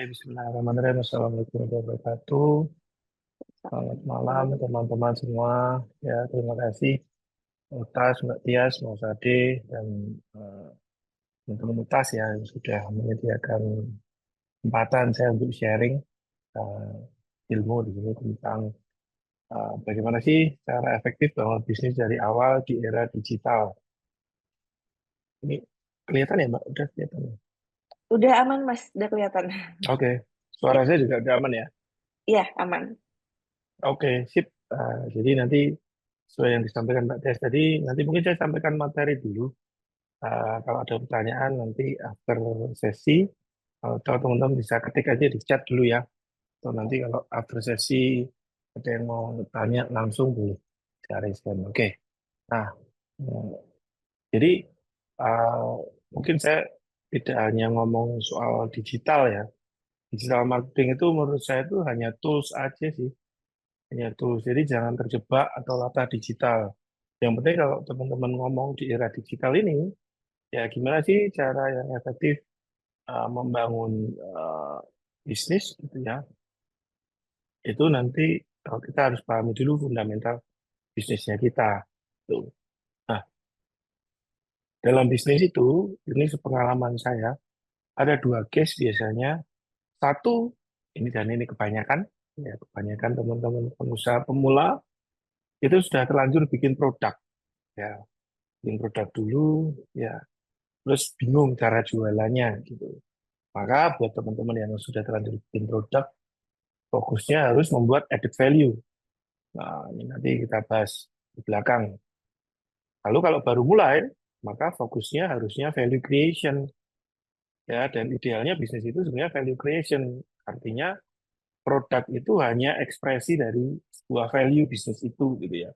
Bismillahirrahmanirrahim. Assalamualaikum warahmatullahi wabarakatuh. Selamat malam teman-teman semua. Ya, terima kasih Utas, Mbak Tias, Mas Ade, dan eh, teman-teman Utas ya yang sudah menyediakan kesempatan saya untuk sharing eh, ilmu di sini tentang bagaimana sih cara efektif bangun bisnis dari awal di era digital. Ini kelihatan ya, Mbak? Udah kelihatan ya? Udah aman, Mas. Udah kelihatan. Oke. Ya, Suara saya juga udah aman ya? iya, aman. Oke, sip. Jadi nanti sesuai yang disampaikan Mbak Tes tadi, nanti mungkin saya sampaikan materi dulu. Kalau ada pertanyaan nanti after sesi, atau teman-teman bisa ketik aja di chat dulu ya. Atau nanti kalau after sesi ada yang mau tanya langsung boleh saya respon. Oke. Nah, eh, jadi eh, mungkin saya tidak hanya ngomong soal digital ya. Digital marketing itu menurut saya itu hanya tools aja sih. Hanya tools. Jadi jangan terjebak atau latah digital. Yang penting kalau teman-teman ngomong di era digital ini, ya gimana sih cara yang efektif membangun eh, bisnis gitu ya. Itu nanti kalau kita harus pahami dulu fundamental bisnisnya kita. Tuh. Nah, dalam bisnis itu, ini sepengalaman saya, ada dua case biasanya. Satu, ini dan ini kebanyakan, ya kebanyakan teman-teman pengusaha pemula itu sudah terlanjur bikin produk. Ya, bikin produk dulu, ya terus bingung cara jualannya gitu. Maka buat teman-teman yang sudah terlanjur bikin produk, fokusnya harus membuat added value. Nah, ini nanti kita bahas di belakang. Lalu kalau baru mulai, maka fokusnya harusnya value creation. Ya, dan idealnya bisnis itu sebenarnya value creation. Artinya produk itu hanya ekspresi dari sebuah value bisnis itu gitu ya.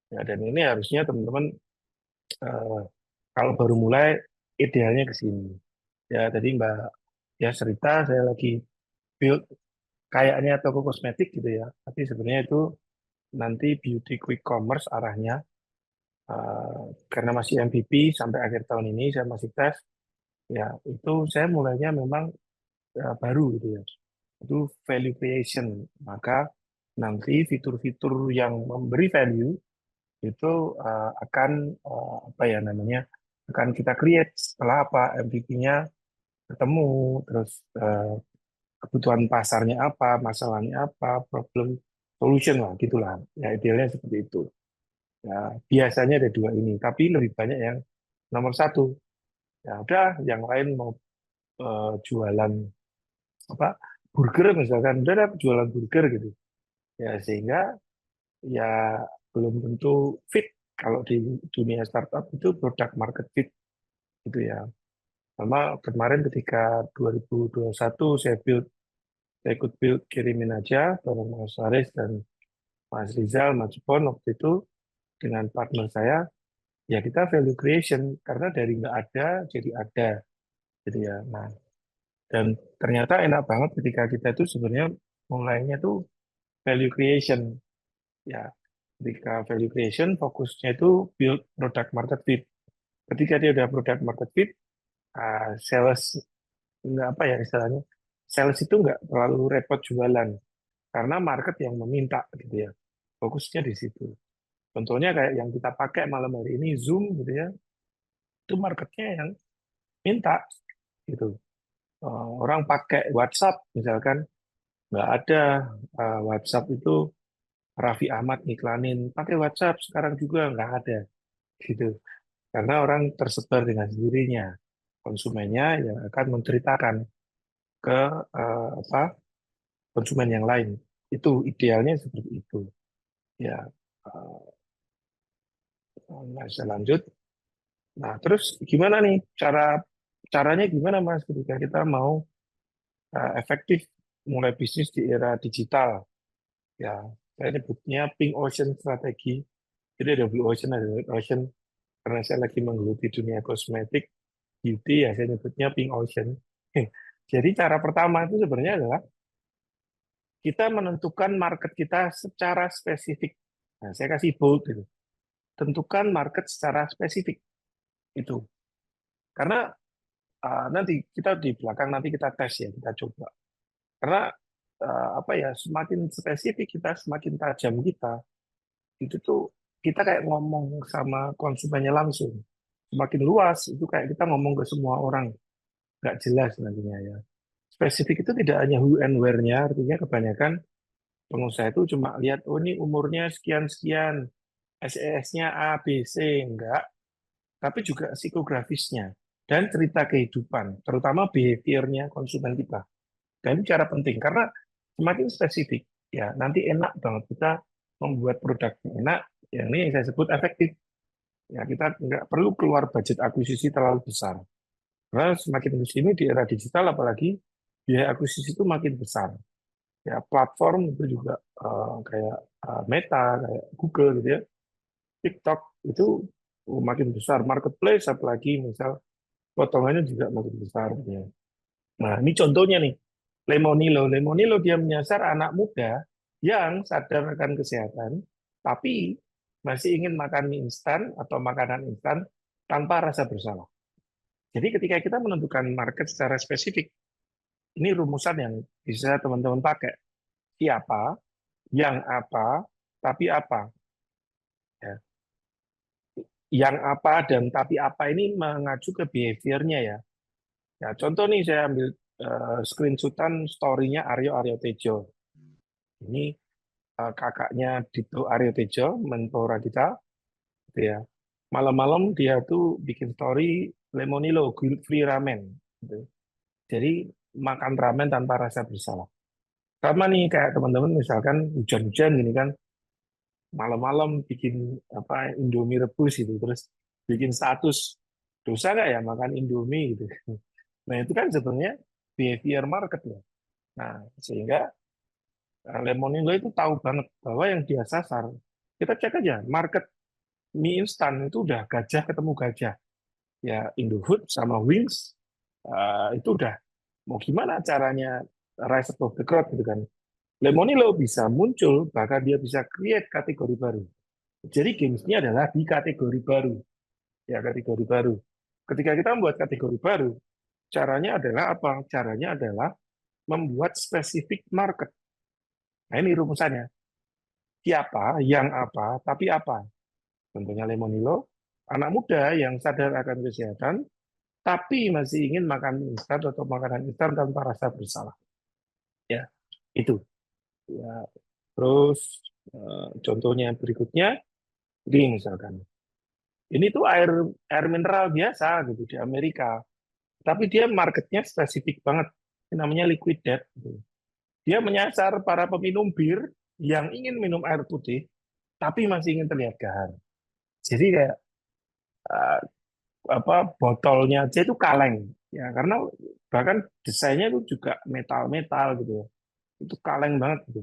Ya, dan ini harusnya teman-teman eh, kalau baru mulai idealnya ke sini. Ya, tadi Mbak ya cerita saya lagi build kayaknya toko kosmetik gitu ya. Tapi sebenarnya itu nanti beauty quick commerce arahnya. Karena masih MVP sampai akhir tahun ini saya masih tes. Ya, itu saya mulainya memang baru gitu ya. Itu value creation. Maka nanti fitur-fitur yang memberi value itu akan apa ya namanya akan kita create setelah apa MVP-nya ketemu terus kebutuhan pasarnya apa, masalahnya apa, problem solution lah gitulah. Ya idealnya seperti itu. Ya, biasanya ada dua ini, tapi lebih banyak yang nomor satu. Ya udah, yang lain mau jualan apa burger misalkan, udah ada jualan burger gitu. Ya sehingga ya belum tentu fit kalau di dunia startup itu product market fit gitu ya. Sama kemarin ketika 2021 saya ikut build kirimin aja bareng Mas Haris dan Mas Rizal, Mas Jepon waktu itu dengan partner saya, ya kita value creation karena dari nggak ada jadi ada gitu ya. Nah, dan ternyata enak banget ketika kita itu sebenarnya mulainya tuh value creation ya. Ketika value creation fokusnya itu build product market fit. Ketika dia udah product market fit, sales nggak apa ya istilahnya, sales itu nggak terlalu repot jualan karena market yang meminta gitu ya. Fokusnya di situ. Contohnya kayak yang kita pakai malam hari ini Zoom gitu ya, itu marketnya yang minta gitu. Orang pakai WhatsApp misalkan nggak ada WhatsApp itu Raffi Ahmad iklanin pakai WhatsApp sekarang juga nggak ada gitu. Karena orang tersebar dengan sendirinya. Konsumennya yang akan menceritakan ke apa konsumen yang lain. Itu idealnya seperti itu. Ya, uh, nah, saya lanjut. Nah, terus gimana nih caranya gimana Mas ketika kita mau efektif mulai bisnis di era digital? Ya, saya nyebutnya pink ocean strategi. Jadi ada blue ocean, ada red ocean. Karena saya lagi menggeluti dunia kosmetik, beauty, ya saya nyebutnya pink ocean. Jadi cara pertama itu sebenarnya adalah kita menentukan market kita secara spesifik. Nah, saya kasih bold gitu. Tentukan market secara spesifik itu. Karena nanti kita di belakang nanti kita tes ya, kita coba. Karena apa ya, semakin spesifik kita, semakin tajam kita, itu tuh kita kayak ngomong sama konsumennya langsung. Semakin luas, itu kayak kita ngomong ke semua orang, nggak jelas nantinya ya. Spesifik itu tidak hanya who and where-nya, artinya kebanyakan pengusaha itu cuma lihat, oh ini umurnya sekian-sekian, SES-nya A, B, C, enggak. Tapi juga psikografisnya dan cerita kehidupan, terutama behavior-nya konsumen kita. Dan ini cara penting, karena semakin spesifik, ya nanti enak banget kita membuat produk enak, yang ini yang saya sebut efektif. Ya, kita nggak perlu keluar budget akuisisi terlalu besar. Karena semakin di sini di era digital, apalagi biaya akuisisi itu makin besar. Ya, platform itu juga kayak Meta, kayak Google gitu ya, TikTok itu makin besar. Marketplace, apalagi misal potongannya juga makin besar. Ya. Nah, ini contohnya nih, Lemonilo. Lemonilo dia menyasar anak muda yang sadar akan kesehatan, tapi masih ingin makan mie instan atau makanan instan tanpa rasa bersalah. Jadi ketika kita menentukan market secara spesifik, ini rumusan yang bisa teman-teman pakai. Siapa, yang apa, tapi apa. Ya. Yang apa dan tapi apa ini mengacu ke behavior-nya ya. Ya, contoh nih saya ambil screenshotan story-nya Aryo Tejo. Ini kakaknya Dito Aryo Tejo, Menpora Radita, gitu ya. Malam-malam dia tuh bikin story Lemonilo, guilt free ramen. Gitu. Jadi makan ramen tanpa rasa bersalah. Sama nih kayak teman-teman misalkan hujan-hujan gini kan, malam-malam bikin apa Indomie rebus gitu, terus bikin status dosa nggak ya makan Indomie gitu. Nah itu kan sebenarnya behavior market ya. Nah sehingga Lemonilo itu tahu banget bahwa yang dia sasar, kita cek aja market mie instan itu udah gajah ketemu gajah. Ya Indofood sama Wings itu udah mau gimana caranya rise above the crowd gitu kan. Lemonilo bisa muncul, bahkan dia bisa create kategori baru. Jadi gamesnya adalah di kategori baru. Ya kategori baru. Ketika kita membuat kategori baru, caranya adalah apa? Caranya adalah membuat spesifik market. Nah ini rumusannya. Siapa, yang apa, tapi apa. Contohnya Lemonilo, anak muda yang sadar akan kesehatan, tapi masih ingin makan mie instan atau makanan instan tanpa rasa bersalah. Ya, itu. Ya, terus contohnya berikutnya, ini misalkan. Ini tuh air air mineral biasa gitu di Amerika, tapi dia marketnya spesifik banget. Ini namanya liquid death. Gitu. Dia menyasar para peminum bir yang ingin minum air putih, tapi masih ingin terlihat gahar. Jadi kayak eh, apa botolnya aja itu kaleng ya karena bahkan desainnya itu juga metal-metal gitu ya. Itu kaleng banget gitu.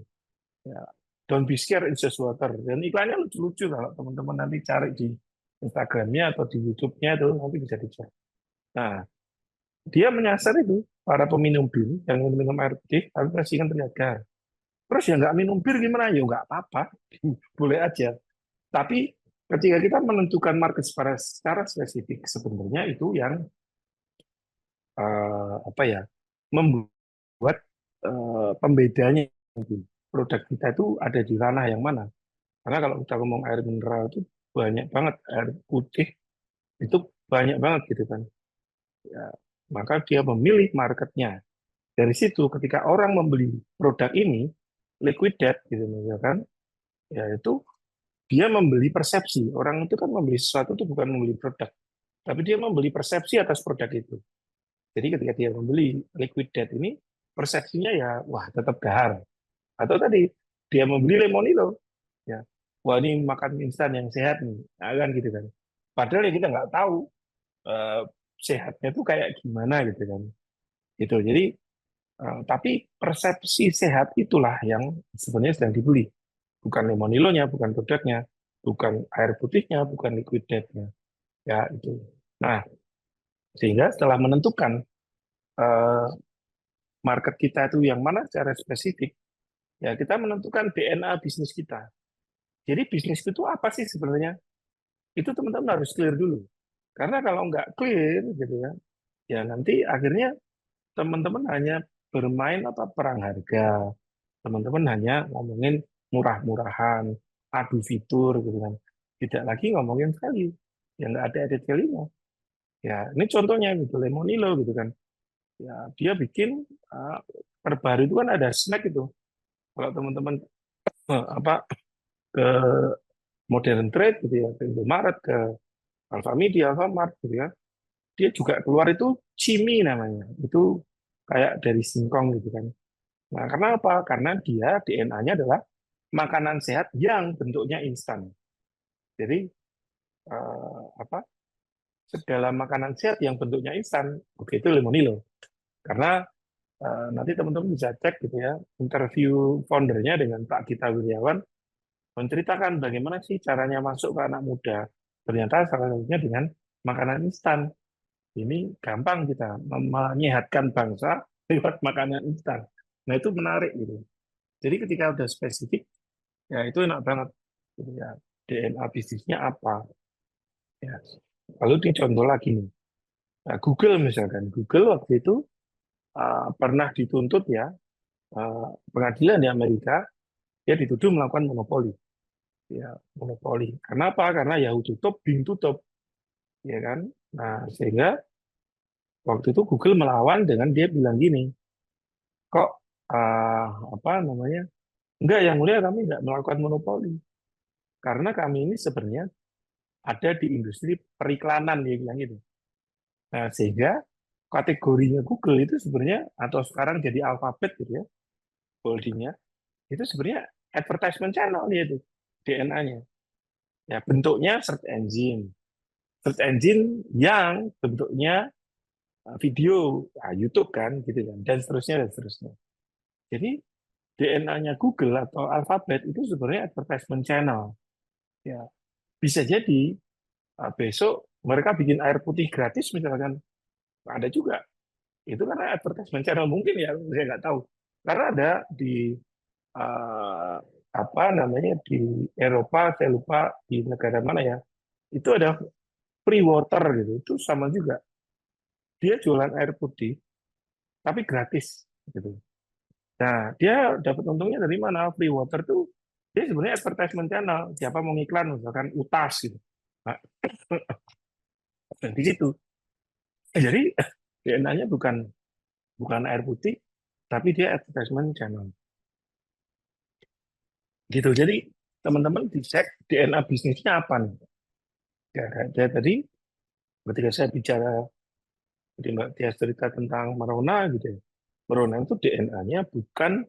Ya. Don't be scared, it's just water. Dan iklannya lucu-lucu kalau teman-teman nanti cari di Instagramnya atau di YouTube-nya itu nanti bisa dicek. Nah, dia menyasar itu para peminum bir yang ingin minum air putih tapi masih ingin terlihat gahar. Terus ya nggak minum bir gimana? Ya nggak apa-apa, boleh aja. Tapi ketika kita menentukan market secara spesifik, sebenarnya itu yang apa ya membuat pembedanya itu. Produk kita itu ada di ranah yang mana. Karena kalau kita ngomong air mineral itu banyak banget, air putih itu banyak banget gitu kan. Ya, maka dia memilih marketnya. Dari situ ketika orang membeli produk ini, liquid death gitu misalkan, ya itu dia membeli persepsi. Orang itu kan membeli sesuatu itu bukan membeli produk, tapi dia membeli persepsi atas produk itu. Jadi ketika dia membeli liquid death ini, persepsinya ya, wah tetap gahar. Atau tadi, dia membeli Lemonilo, ya, wah ini makan mie instan yang sehat nih, nah, kan gitu kan. Padahal ya kita nggak tahu eh, sehatnya tuh kayak gimana gitu kan. Gitu. Jadi, tapi persepsi sehat itulah yang sebenarnya sedang dibeli. Bukan Lemonilonya, bukan produknya, bukan air putihnya, bukan liquid death-nya. Ya itu. Nah, sehingga setelah menentukan eh, market kita itu yang mana secara spesifik, ya kita menentukan DNA bisnis kita. Jadi bisnis itu apa sih sebenarnya? Itu teman-teman harus clear dulu. Karena kalau nggak clear gitu ya, ya nanti akhirnya teman-teman hanya bermain apa perang harga. Teman-teman hanya ngomongin murah-murahan, adu fitur gitu kan. Tidak lagi ngomongin value, yang nggak ada added value-nya. Ya, ini contohnya gitu, Lemonilo gitu kan. Ya, dia bikin terbaru itu kan ada snack itu. Kalau teman-teman apa ke Modern Trade gitu ya, ke Indomaret, ke Alfamidi, Alfamart gitu ya, dia juga keluar itu Cimi namanya. Itu kayak dari singkong gitu kan. Nah, karena apa? Karena dia DNA-nya adalah makanan sehat yang bentuknya instan. Jadi apa? Segala makanan sehat yang bentuknya instan, oke itu Lemonilo. Karena nanti teman-teman bisa cek gitu ya, interview foundernya dengan Pak Gita Wirjawan menceritakan bagaimana sih caranya masuk ke anak muda. Ternyata salah satunya dengan makanan instan. Ini gampang kita menyehatkan bangsa lewat makanan instan. Nah itu menarik gitu. Jadi ketika udah spesifik, ya itu enak banget. Gitu ya. DNA bisnisnya apa? Ya. Lalu ini contoh lagi nih. Nah, Google misalkan, Google waktu itu pernah dituntut ya pengadilan di Amerika, dia dituduh melakukan monopoli. Ya, monopoli. Kenapa? Karena Yahoo tutup, Bing tutup, ya kan? Nah, sehingga waktu itu Google melawan dengan dia bilang gini, kok apa namanya? Enggak, yang mulia kami enggak melakukan monopoli. Karena kami ini sebenarnya ada di industri periklanan, dia bilang gitu. Nah, sehingga kategorinya Google itu sebenarnya atau sekarang jadi Alphabet gitu ya, holdingnya itu sebenarnya advertisement channel dia itu DNA-nya. Ya, bentuknya search engine yang bentuknya video, YouTube kan, gitu kan, dan seterusnya dan seterusnya. Jadi DNA-nya Google atau Alphabet itu sebenarnya advertisement channel. Ya, bisa jadi besok mereka bikin air putih gratis misalkan, ada juga. Itu karena advertisement channel mungkin ya, saya nggak tahu. Karena ada di uh, apa namanya di Eropa, saya lupa di negara mana ya, itu ada free water gitu, itu sama juga. Dia jualan air putih tapi gratis gitu. Nah, dia dapat untungnya dari mana? Free water tuh dia sebenarnya advertisement channel. Siapa mau ngiklan misalkan UTAS gitu. Nah, di situ. Jadi DNA-nya bukan bukan air putih, tapi dia advertisement channel. Gitu. Jadi teman-teman dicek DNA bisnisnya apa nih? Ya, kayak tadi ketika saya bicara di Mbak Tia cerita tentang Merona gitu ya. Merona itu DNA-nya bukan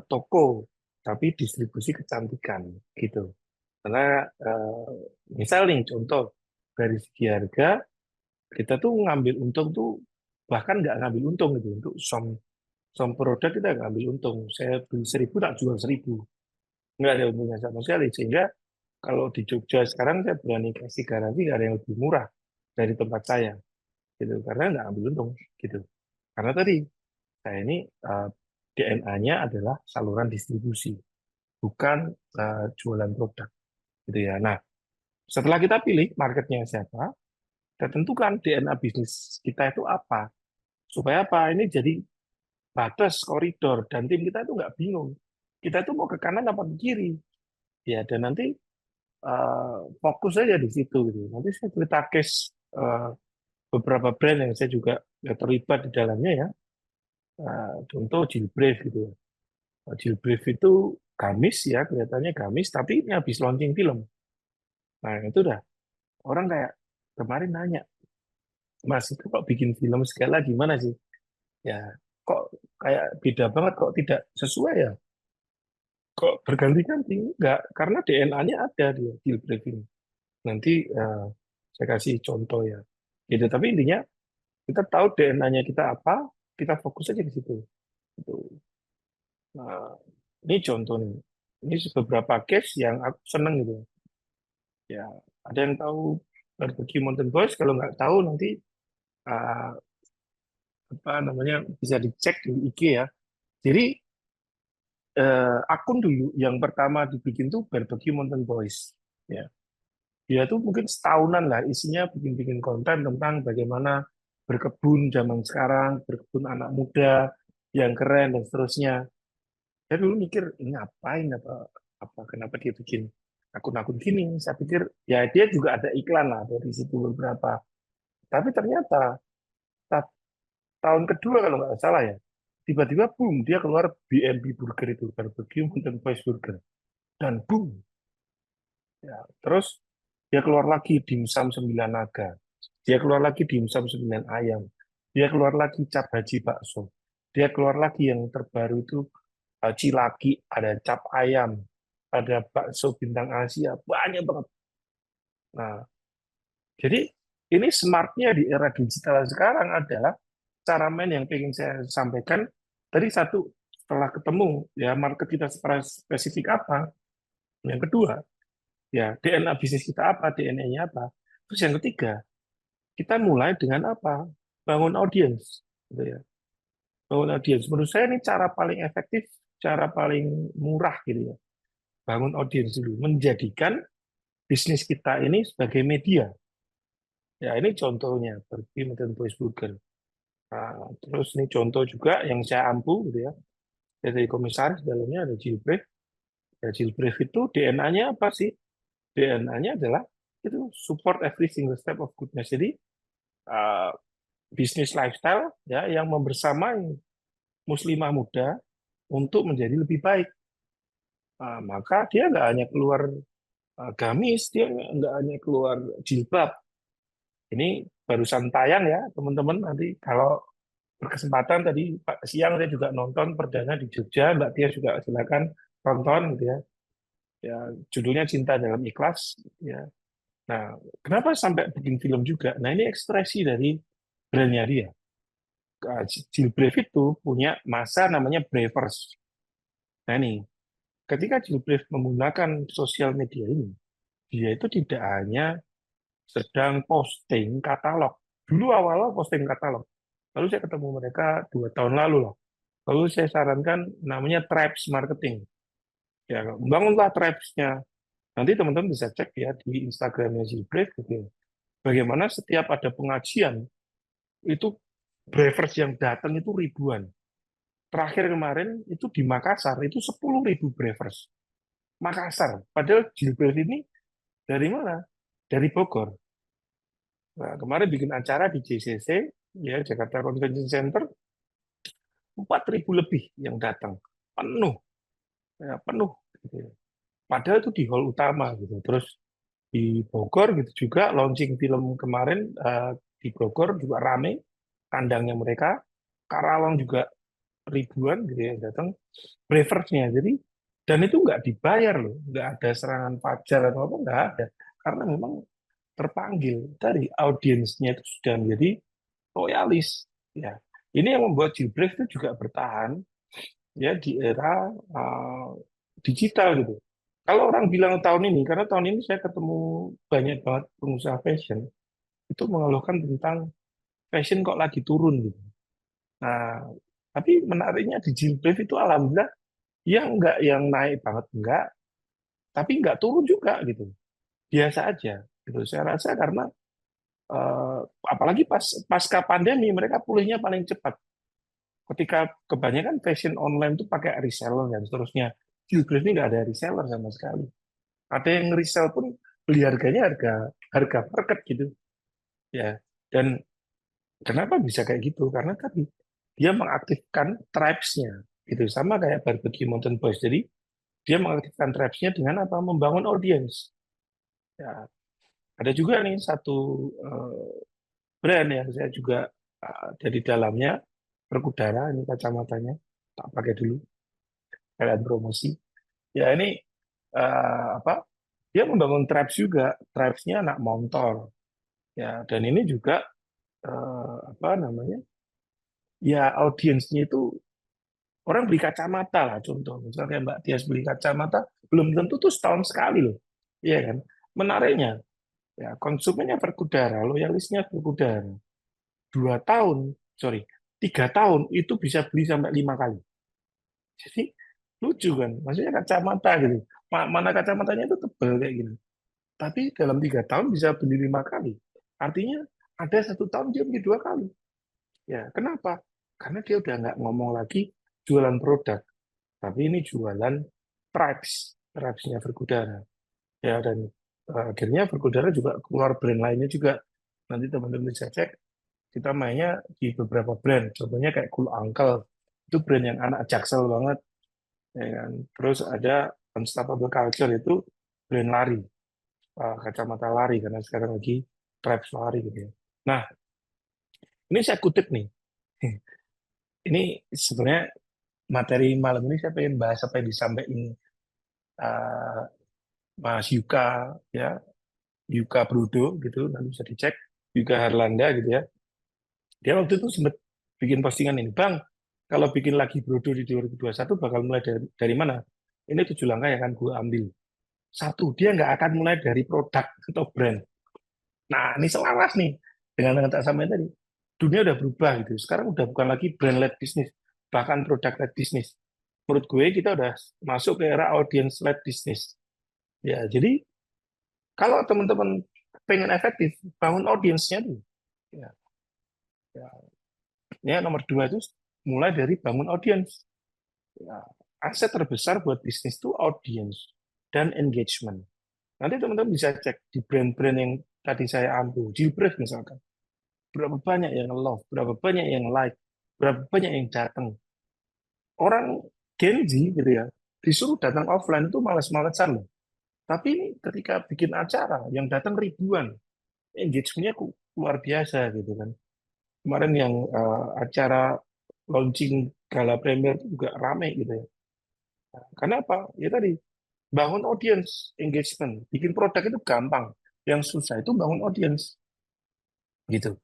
toko, tapi distribusi kecantikan gitu. Karena misal nih contoh dari segi harga kita tuh ngambil untung tuh bahkan nggak ngambil untung gitu untuk some produk kita nggak ngambil untung. Saya beli 1.000 tak jual 1.000, nggak ada untungnya sama sekali. Sehingga kalau di Jogja sekarang saya berani kasih garansi nggak ada yang lebih murah dari tempat saya gitu karena nggak ambil untung gitu. Karena tadi saya ini DNA-nya adalah saluran distribusi, bukan jualan produk gitu ya. Nah, setelah kita pilih marketnya siapa, kita tentukan DNA bisnis kita itu apa. Supaya apa? Ini jadi batas koridor dan tim kita itu nggak bingung. Kita itu mau ke kanan apa ke kiri. Ya, dan nanti fokus aja di situ gitu. Nanti saya cerita case beberapa brand yang saya juga terlibat di dalamnya ya. Contoh Jilbrave gitu ya. Jilbrave itu gamis ya, kelihatannya gamis, tapi ini habis launching film. Nah, itu udah orang kayak kemarin nanya, Mas itu kok bikin film segala gimana sih? Ya, kok kayak beda banget, kok tidak sesuai ya? Kok berganti-ganti? Enggak, karena DNA-nya ada di Gilbrave ini. Nanti saya kasih contoh ya. Gitu, tapi intinya kita tahu DNA-nya kita apa, kita fokus aja ke situ. Gitu. Nah, ini contoh nih. Ini beberapa case yang aku seneng gitu. Ya, ada yang tahu barbecue Mountain Boys? Kalau nggak tahu nanti uh, apa namanya bisa dicek di IG ya. Jadi akun dulu yang pertama dibikin tuh Barbecue Mountain Boys. Ya, dia tuh mungkin setahunan lah isinya bikin-bikin konten tentang bagaimana berkebun zaman sekarang, berkebun anak muda, yang keren dan seterusnya. Saya dulu mikir ini ngapain apa kenapa dia bikin akun-akun gini. Saya pikir ya dia juga ada iklan lah dari situ beberapa. Tapi ternyata ta- tahun kedua kalau nggak salah ya, tiba-tiba boom dia keluar BMB Burger itu, Barbecue Mountain Boys Burger, dan boom ya. Terus dia keluar lagi dimsum 9 naga, dia keluar lagi dimsum 9 ayam, dia keluar lagi cap haji bakso, dia keluar lagi yang terbaru itu cilaki, ada cap ayam, ada bakso bintang Asia, banyak banget. Nah, jadi ini smartnya di era digital sekarang adalah cara main yang ingin saya sampaikan. Tadi satu, setelah ketemu ya market kita spesifik apa. Yang kedua, ya DNA bisnis kita apa, DNA-nya apa. Terus yang ketiga, kita mulai dengan apa? Bangun audiens. Gitu ya. Bangun audiens. Menurut saya ini cara paling efektif, cara paling murah gitu ya. Bangun audiens dulu. Menjadikan bisnis kita ini sebagai media. Ya ini contohnya, Burger dan Boys Burger. Nah, terus ini contoh juga yang saya ampu gitu ya. Dari komisaris dalamnya ada Jilbrev. Ya, Jilbrev itu DNA-nya apa sih? DNA-nya adalah itu support every single step of goodness. Jadi uh, bisnis lifestyle ya yang membersamai muslimah muda untuk menjadi lebih baik. Maka dia nggak hanya keluar gamis, dia nggak hanya keluar jilbab. Ini barusan tayang ya teman-teman. Nanti kalau berkesempatan tadi siang saya juga nonton perdana di Jogja, Mbak Tia juga silakan tonton gitu ya. Ya judulnya Cinta dalam Ikhlas. Ya. Nah, kenapa sampai bikin film juga? Nah ini ekspresi dari brandnya dia. Jill Brave itu punya masa namanya Bravers. Nah ini, ketika Jill Brave menggunakan sosial media ini, dia itu tidak hanya sedang posting katalog. Dulu awal-awal posting katalog. Lalu saya ketemu mereka 2 tahun lalu lah. Lalu saya sarankan namanya Tribes Marketing. Ya, bangunlah Tribes-nya. Nanti teman-teman bisa cek ya di Instagramnya Zilbrave gitu ya. Bagaimana setiap ada pengajian, itu Bravers yang datang itu ribuan. Terakhir kemarin itu di Makassar, itu 10.000 Bravers. Makassar. Padahal Zilbrave ini dari mana? Dari Bogor. Nah, kemarin bikin acara di JCC, ya Jakarta Convention Center, 4.000 lebih yang datang. Penuh, ya, penuh. Gitu ya. Padahal itu di hall utama gitu. Terus di Bogor gitu juga launching film kemarin di Bogor juga rame kandangnya mereka. Karawang juga ribuan gitu ya yang datang. Braversnya jadi dan itu nggak dibayar loh, nggak ada serangan fajar atau apa nggak ada karena memang terpanggil dari audiensnya itu sudah menjadi loyalis ya. Ini yang membuat Gilbreth itu juga bertahan ya di era digital gitu. Kalau orang bilang tahun ini, karena tahun ini saya ketemu banyak banget pengusaha fashion, itu mengeluhkan tentang fashion kok lagi turun gitu. Nah, tapi menariknya di Gilbreth itu alhamdulillah ya enggak yang naik banget enggak, tapi enggak turun juga gitu. Biasa aja gitu. Saya rasa karena eh, apalagi pasca pandemi mereka pulihnya paling cepat. Ketika kebanyakan fashion online itu pakai reseller dan seterusnya. Gilbreth ini nggak ada reseller sama sekali. Ada yang resell pun beli harganya harga harga market gitu ya. Dan kenapa bisa kayak gitu? Karena tadi dia mengaktifkan tribes-nya gitu sama kayak Barbecue Mountain Boys. Jadi dia mengaktifkan tribes-nya dengan apa? Membangun audiens. Ya, ada juga nih satu eh, brand yang saya juga ada di dalamnya Perkudara ini kacamatanya tak pakai dulu kalian promosi. Ya ini apa? Dia membangun tribes juga, tribes-nya anak motor. Ya, dan ini juga apa namanya? Ya audiensnya itu orang beli kacamata lah contoh. Misalnya Mbak Tias beli kacamata, belum tentu tuh setahun sekali loh. Iya kan? Menariknya, ya konsumennya Perkudara, loyalisnya Perkudara. 2 tahun, sorry, 3 tahun itu bisa beli sampai 5 kali. Jadi lucu kan? Maksudnya kacamata gitu. Mana kacamatanya itu tebel kayak gini. Tapi dalam 3 tahun bisa beli 5 kali. Artinya ada 1 tahun dia beli 2 kali. Ya, kenapa? Karena dia udah nggak ngomong lagi jualan produk, tapi ini jualan tribes-nya Verkudara. Ya, dan akhirnya Verkudara juga keluar brand lainnya juga. Nanti teman-teman bisa cek, kita mainnya di beberapa brand. Contohnya kayak Cool Uncle, itu brand yang anak jaksel banget. Ya kan? Terus ada Unstoppable Culture, itu brand lari, kacamata lari, karena sekarang lagi tribes lari gitu ya. Nah, ini saya kutip nih. Ini sebenarnya materi malam ini saya pengen bahas apa yang disampaikan uh, Mas Yuka, ya, Yuka Brudo gitu, nanti bisa dicek, Yuka Harlanda gitu ya. Dia waktu itu sempat bikin postingan ini, Bang, kalau bikin lagi Brudo di 2021 bakal mulai dari mana? Ini 7 langkah yang akan gue ambil. Satu, dia nggak akan mulai dari produk atau brand. Nah, ini selaras nih dengan yang tak sampai tadi. Dunia udah berubah gitu. Sekarang udah bukan lagi brand-led bisnis, bahkan product-led bisnis. Menurut gue kita udah masuk ke era audience-led bisnis. Ya, jadi kalau teman-teman pengen efektif, bangun audiensnya tuh. Ya, ya. Ya, nomor 2 itu mulai dari bangun audience. Ya, aset terbesar buat bisnis itu audience dan engagement. Nanti teman-teman bisa cek di brand-brand yang tadi saya ambil, Gilbreth misalkan. Berapa banyak yang love, berapa banyak yang like, berapa banyak yang datang. Orang Gen Z gitu ya, disuruh datang offline itu malas-malasan loh. Tapi ini ketika bikin acara yang datang ribuan, engagement-nya luar biasa gitu kan. Kemarin yang acara launching Gala Premier itu juga rame gitu ya. Karena apa? Ya tadi, bangun audience engagement. Bikin produk itu gampang. Yang susah itu bangun audience gitu.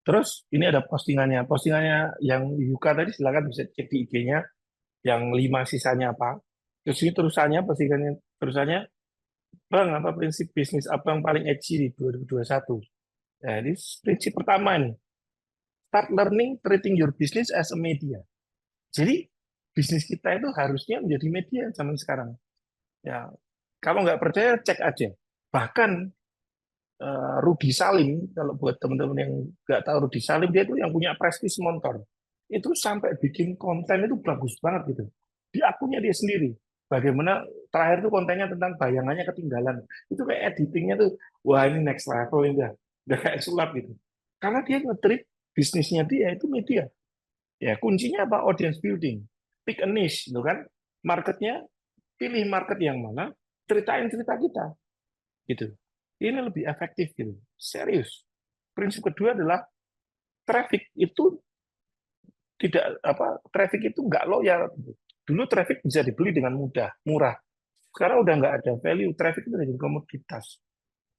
Terus ini ada postingannya. Postingannya yang Yuka tadi silakan bisa cek di IG-nya. Yang 5 sisanya apa. Terus ini terusannya, postingannya terusannya, Bang, apa prinsip bisnis apa yang paling edgy di 2021? Nah, ini prinsip pertama nih. Start learning treating your business as a media. Jadi bisnis kita itu harusnya menjadi media zaman sekarang. Ya, kalau nggak percaya cek aja. Bahkan Rudi Salim, kalau buat teman-teman yang nggak tahu Rudi Salim, dia itu yang punya Prestige Motor. Itu sampai bikin konten itu bagus banget gitu. Di akunnya dia sendiri. Bagaimana terakhir tuh kontennya tentang bayangannya ketinggalan. Itu kayak editingnya tuh, wah ini next level ini udah kayak sulap gitu. Karena dia nge-treat bisnisnya dia itu media. Ya kuncinya apa? Audience building. Pick a niche, gitu kan? Marketnya, pilih market yang mana, ceritain cerita kita, gitu. Ini lebih efektif gitu. Serius. Prinsip kedua adalah traffic itu tidak apa, traffic itu nggak loyal. Dulu traffic bisa dibeli dengan mudah, murah. Sekarang udah nggak ada value. Traffic itu jadi komoditas.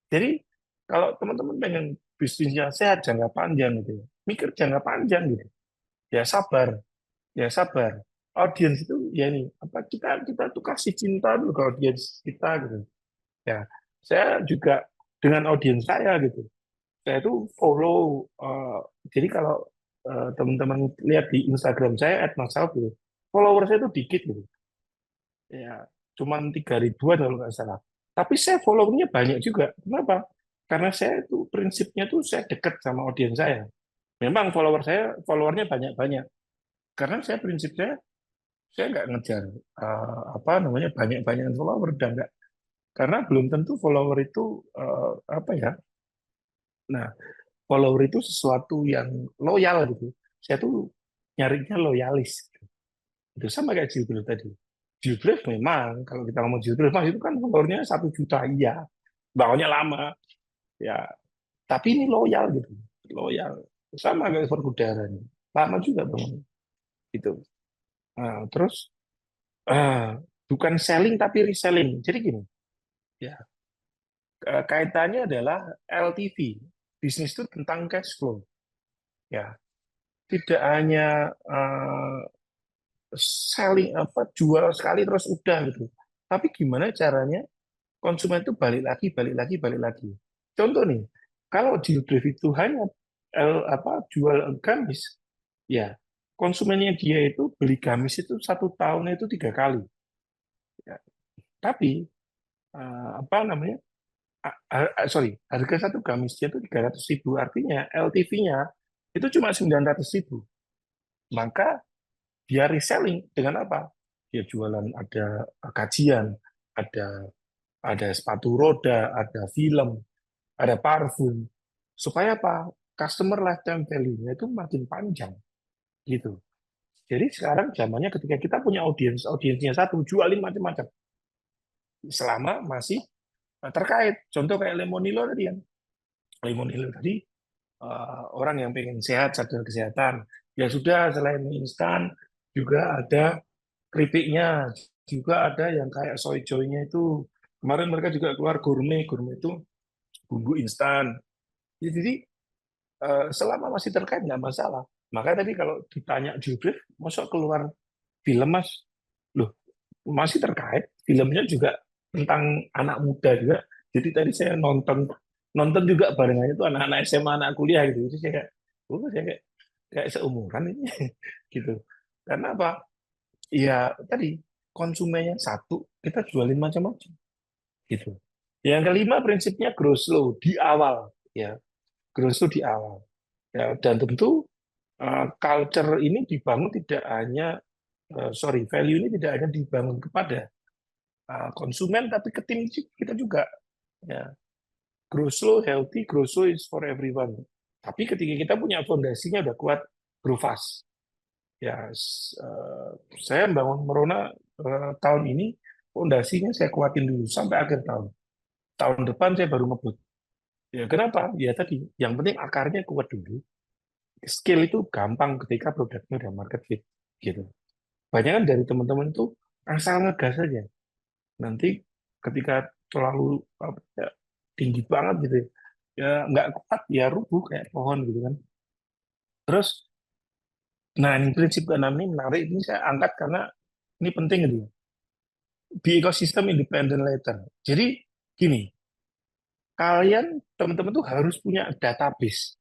Jadi kalau teman-teman pengen bisnisnya sehat jangka panjang gitu, ya, mikir jangka panjang gitu. Ya sabar, ya sabar. Audiens itu ya ini apa, kita tuh kasih cinta dulu ke audiens kita gitu. Ya, saya juga dengan audiens saya gitu. Saya tuh follow. Jadi kalau teman-teman lihat di Instagram saya @masalku, gitu, follower saya tuh dikit gitu. Ya, cuman 3 ribuan kalau nggak salah. Tapi saya followernya banyak juga. Kenapa? Karena saya tuh prinsipnya tuh saya dekat sama audiens saya. Memang followernya banyak-banyak. Karena saya prinsip saya nggak ngejar apa namanya banyak-banyak follower dan nggak, karena belum tentu follower itu apa ya. Nah, follower itu sesuatu yang loyal gitu. Saya tuh nyarinya loyalis. Itu sama kayak Gilbert tadi. Gilbert memang, kalau kita ngomong Gilbert, mas itu kan followernya 1 juta, iya. Bangunnya lama, ya. Tapi ini loyal gitu. Loyal. Sama kayak Verkudara ini. Lama juga bangun. Gitu. Nah, terus, ah, bukan selling tapi reselling. Jadi gini, ya, kaitannya adalah LTV. Bisnis itu tentang cash flow. Ya, tidak hanya selling apa jual sekali terus udah gitu. Tapi gimana caranya konsumen itu balik lagi, balik lagi, balik lagi. Contoh nih, kalau di Drive itu hanya apa jual gamis, ya konsumennya dia itu beli gamis itu 1 tahun itu 3 kali. Ya. Tapi apa namanya? Sorry, harga satu gamis dia itu 300 ribu, artinya LTV-nya itu cuma 900 ribu. maka dia reselling dengan apa? Dia jualan ada kajian, ada sepatu roda, ada film, ada parfum. Supaya apa? Customer lifetime value-nya itu makin panjang gitu. Jadi sekarang zamannya ketika kita punya audiensnya satu, jualin macam-macam. Selama masih terkait. Contoh kayak Lemonilo tadi kan. Lemonilo tadi orang yang pengen sehat, sadar kesehatan. Ya sudah, selain mie instan, juga ada keripiknya, juga ada yang kayak soy joy-nya itu. Kemarin mereka juga keluar gourmet, gourmet itu bumbu instan. Jadi selama masih terkait nggak masalah. Makanya tadi kalau ditanya Jubril, masuk keluar film mas, loh masih terkait. Filmnya juga tentang anak muda juga. Jadi tadi saya nonton nonton juga barengannya itu anak-anak SMA, anak kuliah gitu. Jadi saya kayak, oh saya kayak seumuran ini gitu. Karena apa? Ya tadi konsumennya satu, kita jualin macam-macam gitu. Yang kelima prinsipnya grow slow di awal ya, grow slow di awal. Ya, dan tentu culture ini dibangun tidak hanya value ini tidak hanya dibangun kepada konsumen tapi ke tim kita juga ya. Grow slow healthy, grow slow is for everyone. Tapi ketika kita punya fondasinya udah kuat, grow fast. Ya, saya membangun Merona tahun ini fondasinya saya kuatin dulu sampai akhir tahun. Tahun depan saya baru ngebut. Ya, kenapa? Ya tadi, yang penting akarnya kuat dulu. Skill itu gampang ketika produknya udah market fit, gitu. Banyak kan dari teman-teman itu asal ngegas saja. Nanti ketika terlalu ya, tinggi banget gitu, ya nggak kuat, ya rubuh kayak pohon gitu kan. Terus, nah ini prinsip keenam ini menarik. Ini saya angkat karena ini penting gitu. Di ekosistem independent letter. Jadi gini, kalian teman-teman tuh harus punya database.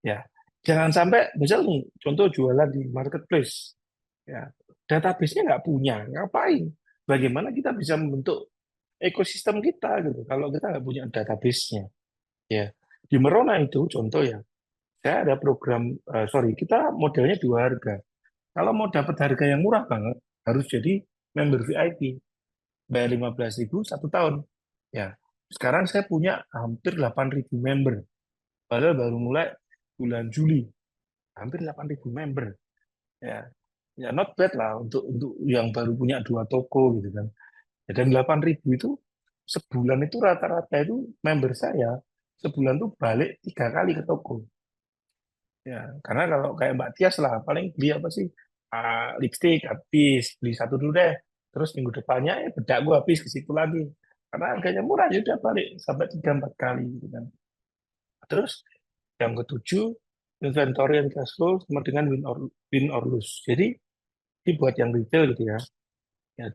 Ya, jangan sampai misal nih, contoh jualan di marketplace, ya database-nya nggak punya, ngapain? Bagaimana kita bisa membentuk ekosistem kita gitu kalau kita nggak punya database-nya? Ya, di Merona itu contoh ya, saya ada program, kita modelnya dua harga. Kalau mau dapat harga yang murah banget, harus jadi member VIP, bayar 15.000 satu tahun. Ya, sekarang saya punya hampir 8.000 member, padahal baru mulai bulan Juli, hampir 8.000 member. Ya, ya not bad lah untuk yang baru punya dua toko gitu kan. Ya, dan 8.000 itu sebulan itu rata-rata itu member saya sebulan tuh balik 3 kali ke toko. Ya, karena kalau kayak Mbak Tias lah, paling beli apa sih? Lipstick habis, beli satu dulu deh. Terus minggu depannya bedak gua habis ke situ lagi. Karena harganya murah ya udah balik sampai 3 4 kali gitu kan. Terus yang ketujuh, inventory and cash flow sama dengan win or lose. Jadi ini buat yang retail gitu ya. Ya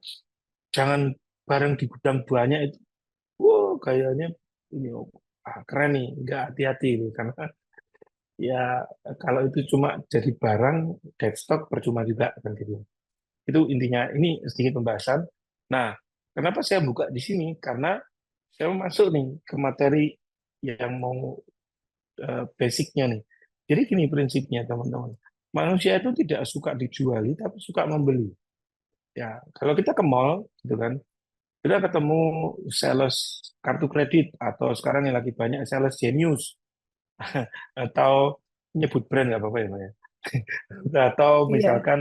jangan barang di gudang banyak itu, wow kayaknya ini keren nih, nggak hati-hati gitu. Karena ya kalau itu cuma jadi barang dead stock percuma juga kan gitu. Itu intinya. Ini sedikit pembahasan. Nah, kenapa saya buka di sini? Karena saya mau masuk nih ke materi yang mau basicnya nih. Jadi gini prinsipnya teman-teman. Manusia itu tidak suka dijuali tapi suka membeli. Ya, kalau kita ke mall gitu kan, kita ketemu sales kartu kredit atau sekarang yang lagi banyak sales Genius atau nyebut brand nggak apa-apa ya, Pak ya. Atau Iya. misalkan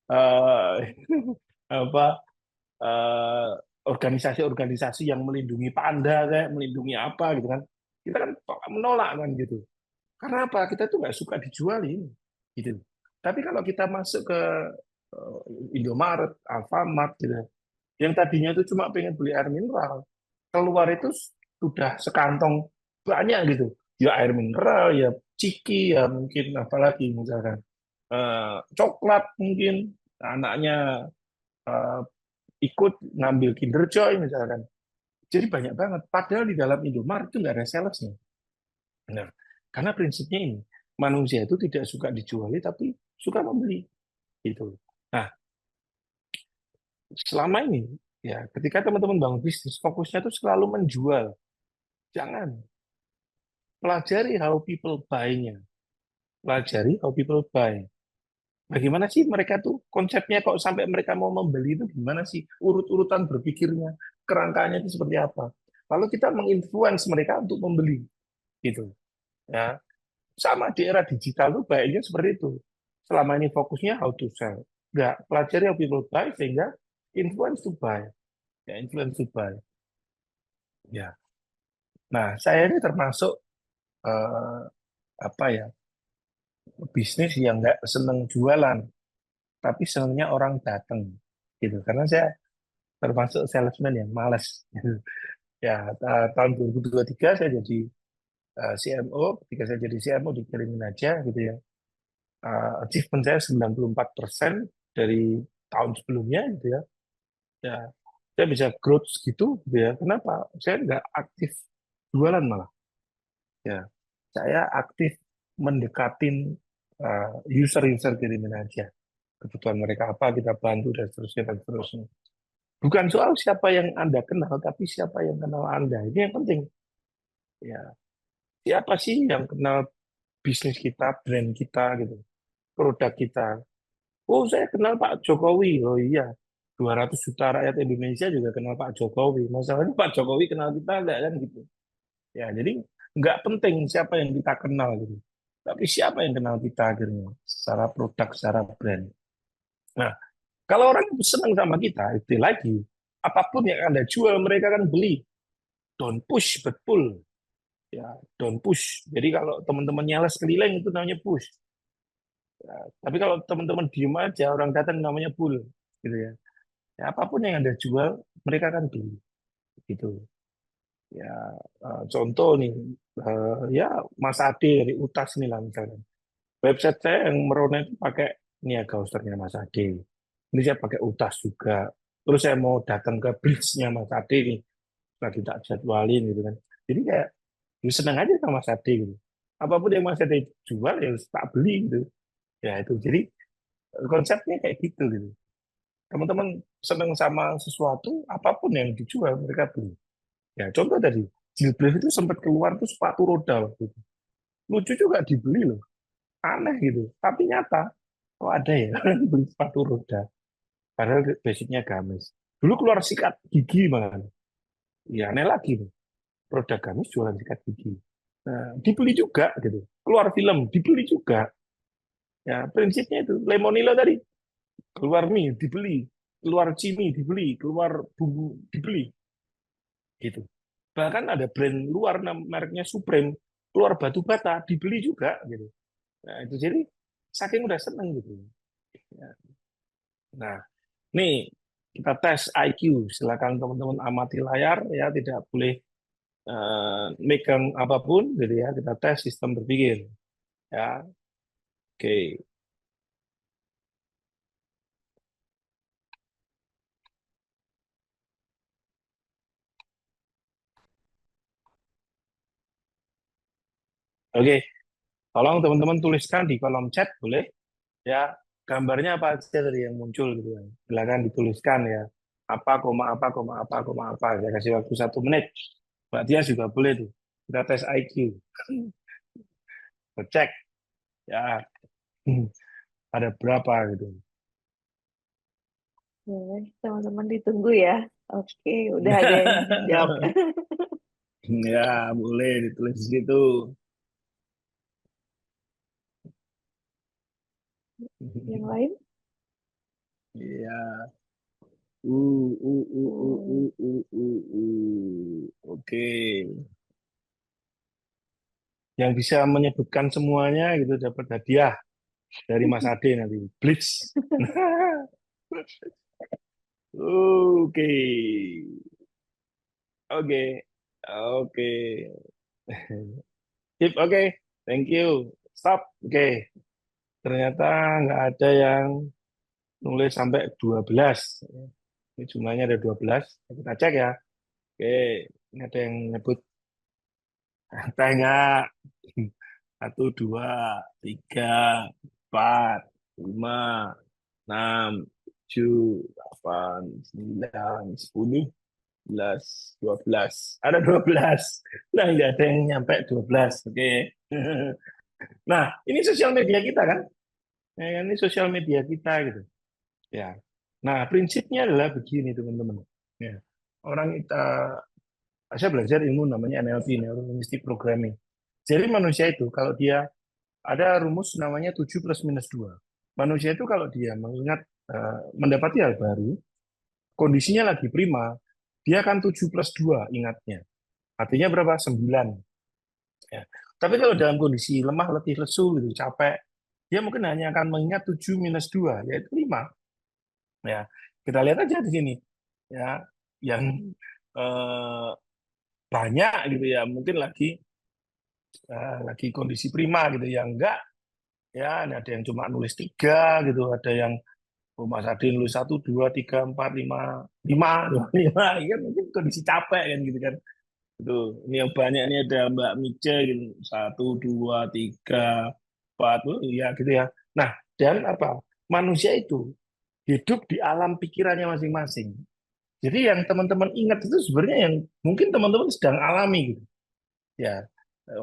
eh, apa organisasi-organisasi yang melindungi panda kayak melindungi apa gitu kan, kita kan menolak kan gitu. Karena apa? Kita tuh nggak suka dijualin gitu. Tapi kalau kita masuk ke Indomaret, Alfamart gitu, yang tadinya itu cuma pengen beli air mineral, keluar itu sudah sekantong banyak gitu. Ya air mineral, ya ciki, ya mungkin apalagi misalkan coklat mungkin anaknya eh, ikut ngambil Kinder Joy misalkan. Jadi banyak banget. Padahal di dalam Indomaret itu nggak ada salesnya. Nah, karena prinsipnya ini, manusia itu tidak suka dijuali tapi suka membeli. Gitu. Nah, selama ini ya ketika teman-teman bangun bisnis, fokusnya itu selalu menjual. Jangan pelajari how people buy-nya. Pelajari how people buy. Bagaimana sih mereka tuh konsepnya kok sampai mereka mau membeli itu gimana sih? Urut-urutan berpikirnya, kerangkanya itu seperti apa? Lalu kita menginfluence mereka untuk membeli gitu. Ya, sama di era digital tuh baiknya seperti itu. Selama ini fokusnya how to sell. Nggak pelajari how people buy sehingga influence to buy. Ya, influence to buy. Ya. Nah, saya ini termasuk eh, apa ya, bisnis yang nggak seneng jualan, tapi senengnya orang datang gitu. Karena saya termasuk salesman yang malas. Ya, tahun 2023 saya jadi CMO. Ketika saya jadi CMO dikirimin aja gitu ya. Achievement saya 94% dari tahun sebelumnya gitu ya. Ya, saya bisa growth segitu gitu ya. Kenapa? Saya nggak aktif jualan malah. Ya, saya aktif mendekatin user-user kirimin aja. Kebutuhan mereka apa, kita bantu dan seterusnya dan seterusnya. Bukan soal siapa yang Anda kenal, tapi siapa yang kenal Anda. Ini yang penting. Ya, siapa sih yang kenal bisnis kita, brand kita gitu, produk kita. Oh, saya kenal Pak Jokowi. Oh iya, 200 juta rakyat Indonesia juga kenal Pak Jokowi. Masalahnya Pak Jokowi kenal kita enggak kan gitu. Ya, jadi nggak penting siapa yang kita kenal gitu. Tapi siapa yang kenal kita akhirnya secara produk, secara brand. Nah, kalau orang senang sama kita, itu lagi apapun yang Anda jual mereka kan beli. Don't push, but pull. Ya, don't push. Jadi kalau teman-teman nyales keliling itu namanya push. Ya, tapi kalau teman-teman diem aja, orang datang namanya pull, gitu ya. Ya, apapun yang Anda jual, mereka kan beli, gitu. Ya, contoh nih, ya Mas Ade dari Utas nih lah misalnya. Website saya yang merona itu pakai Niaga Hosternya Mas Ade. Ini saya pakai Utas juga. Terus saya mau datang ke bridge-nya Mas Ade nih, lagi tak jadwalin gitu kan. Jadi kayak, ya seneng aja sama Mas Ade gitu. Apapun yang Mas Ade jual, ya tak beli gitu. Ya itu, jadi konsepnya kayak gitu gitu. Teman-teman seneng sama sesuatu, apapun yang dijual, mereka beli. Ya, contoh tadi, Jilbrev itu sempat keluar tuh sepatu roda waktu itu. Lucu juga dibeli loh. Aneh gitu. Tapi nyata, kok ada ya beli sepatu roda. Padahal basicnya gamis. Dulu keluar sikat gigi malah. Ya aneh lagi nih. Produk gamis jualan sikat gigi. Nah, dibeli juga gitu. Keluar film, dibeli juga. Ya, prinsipnya itu. Lemonilo tadi, keluar mie, dibeli. Keluar cimi, dibeli. Keluar bumbu, dibeli. Gitu. Bahkan ada brand luar mereknya Supreme, keluar batu bata, dibeli juga gitu. Nah, itu jadi saking udah seneng gitu. Ya. Nah, nih kita tes IQ. Silakan teman-teman amati layar ya, tidak boleh megang apapun gitu ya. Kita tes sistem berpikir ya. Oke. Oke, tolong teman-teman tuliskan di kolom chat boleh ya, gambarnya apa aja dari yang muncul gitu ya. Silakan dituliskan ya. Apa, koma, apa, koma, apa, koma, apa. Saya kasih waktu 1 menit. Mbak Tia juga boleh tuh. Kita tes IQ. Cek ya. Ada berapa gitu. Boleh, teman-teman ditunggu ya. Oke, udah ada yang jawab. Ya, boleh ditulis di situ. Yang lain? Iya. Hmm. Oke. Yang bisa menyebutkan semuanya gitu dapat hadiah dari Mas Ade nanti. Blitz. Oke. Oke. Oke. Sip, oke. Thank you. Stop. Oke. Ternyata nggak ada yang nulis sampai 12. Ini jumlahnya ada 12. Kita cek ya. Oke. Ini ada yang nyebut. Ada nggak? 1, 2, 3, 4, 5, 6, 7, 8, 9, 10, 11, 12. Ada 12. Nah, nggak ada yang nyampe 12. Oke. Nah, ini sosial media kita kan. Ya, ini sosial media kita gitu. Ya. Nah, prinsipnya adalah begini teman-teman. Ya. Orang kita, saya belajar ilmu namanya NLP, Neuro Linguistic Programming. Jadi manusia itu kalau dia ada rumus namanya 7 plus minus 2. Manusia itu kalau dia mengingat mendapati hal baru, kondisinya lagi prima, dia akan 7 plus 2 ingatnya. Artinya berapa? 9. Ya. Tapi kalau dalam kondisi lemah, letih, lesu, gitu, capek, dia mungkin hanya akan mengingat 7 minus 2, yaitu 5. Ya, kita lihat aja di sini. Ya, yang eh, banyak gitu ya, mungkin lagi kondisi prima gitu ya, enggak ya, ini ada yang cuma nulis 3 gitu, ada yang Mas Adi nulis 1, 2, 3, 4, 5, 5, 5, ya kan mungkin kondisi capek kan gitu kan. Itu ini yang banyak ini ada Mbak Mice gitu 1, 2, 3, 4 ya gitu ya. Nah, dan apa? Manusia itu hidup di alam pikirannya masing-masing. Jadi yang teman-teman ingat itu sebenarnya yang mungkin teman-teman sedang alami gitu. Ya,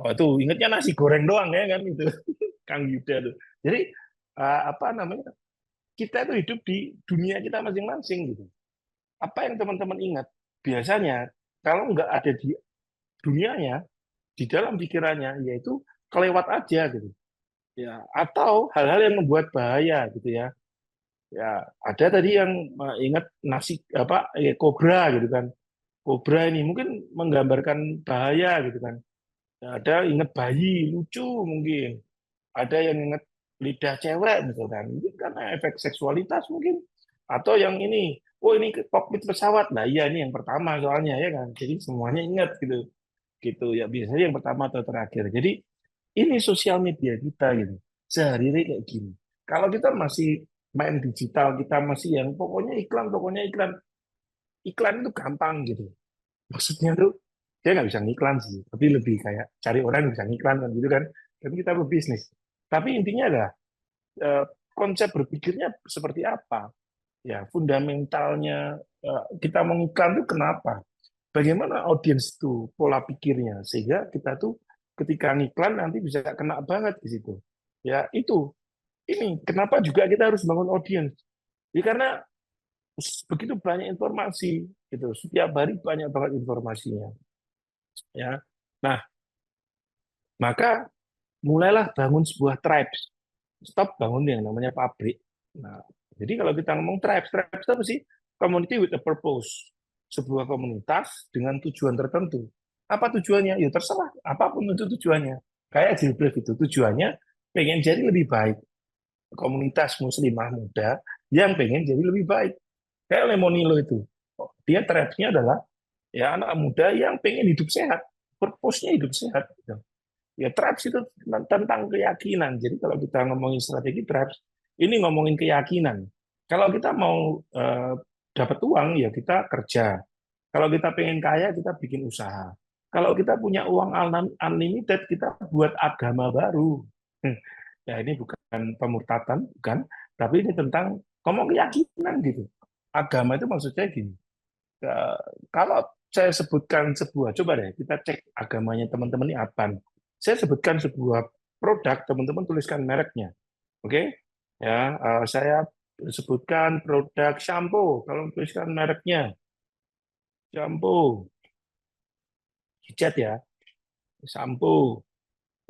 waktu ingatnya nasi goreng doang ya kan itu Kang Yuda tuh. Jadi apa namanya? Kita itu hidup di dunia kita masing-masing gitu. Apa yang teman-teman ingat? Biasanya kalau nggak ada di dunianya, di dalam pikirannya, yaitu kelewat aja gitu. Ya, atau hal-hal yang membuat bahaya gitu ya. Ya, ada tadi yang ingat nasi apa kobra gitu kan. Kobra ini mungkin menggambarkan bahaya gitu kan. Ada ingat bayi lucu mungkin. Ada yang ingat lidah cewek misalkan. Mungkin karena efek seksualitas mungkin. Atau yang ini, oh ini kokpit pesawat. Nah iya ini yang pertama soalnya ya kan. Jadi semuanya ingat gitu. Gitu ya biasanya yang pertama atau terakhir. Jadi ini sosial media kita gitu. Sehari-hari kayak gini. Kalau kita masih main digital, kita masih yang pokoknya iklan. Iklan itu gampang gitu. Maksudnya tuh dia nggak bisa ngiklan sih, tapi lebih kayak cari orang yang bisa ngiklan kan gitu kan. Tapi kita berbisnis. Tapi intinya adalah eh, konsep berpikirnya seperti apa? Ya, fundamentalnya kita mengiklan itu kenapa? Bagaimana audiens itu pola pikirnya sehingga kita tuh ketika ngiklan nanti bisa kena banget di situ. Ya, itu. Ini kenapa juga kita harus bangun audiens? Ya karena begitu banyak informasi gitu. Setiap hari banyak banget informasinya, ya. Nah, maka mulailah bangun sebuah tribes. Stop bangun yang namanya pabrik. Nah, jadi kalau kita ngomong tribes, tribes itu apa sih? Community with a purpose. Sebuah komunitas dengan tujuan tertentu. Apa tujuannya? Ya terserah, apapun itu tujuannya. Kayak Jilbrev itu tujuannya pengen jadi lebih baik. Komunitas muslimah muda yang pengen jadi lebih baik. Kayak Lemonilo itu. Dia tribes-nya adalah ya anak muda yang pengen hidup sehat. Purpose-nya hidup sehat. Gitu. Ya tribes itu tentang keyakinan. Jadi kalau kita ngomongin strategi tribes, ini ngomongin keyakinan. Kalau kita mau dapat uang, ya kita kerja. Kalau kita pengen kaya, kita bikin usaha. Kalau kita punya uang unlimited, kita buat agama baru. Ya ini bukan pemurtatan, bukan. Tapi ini tentang ngomong keyakinan gitu. Agama itu maksudnya gini. eh, Kalau saya sebutkan sebuah, coba deh kita cek agamanya teman-teman ini apa. Saya sebutkan sebuah produk, teman-teman tuliskan mereknya. Oke? Ya, saya sebutkan produk shampoo, kalau tuliskan mereknya. Shampoo, hijat ya, shampoo,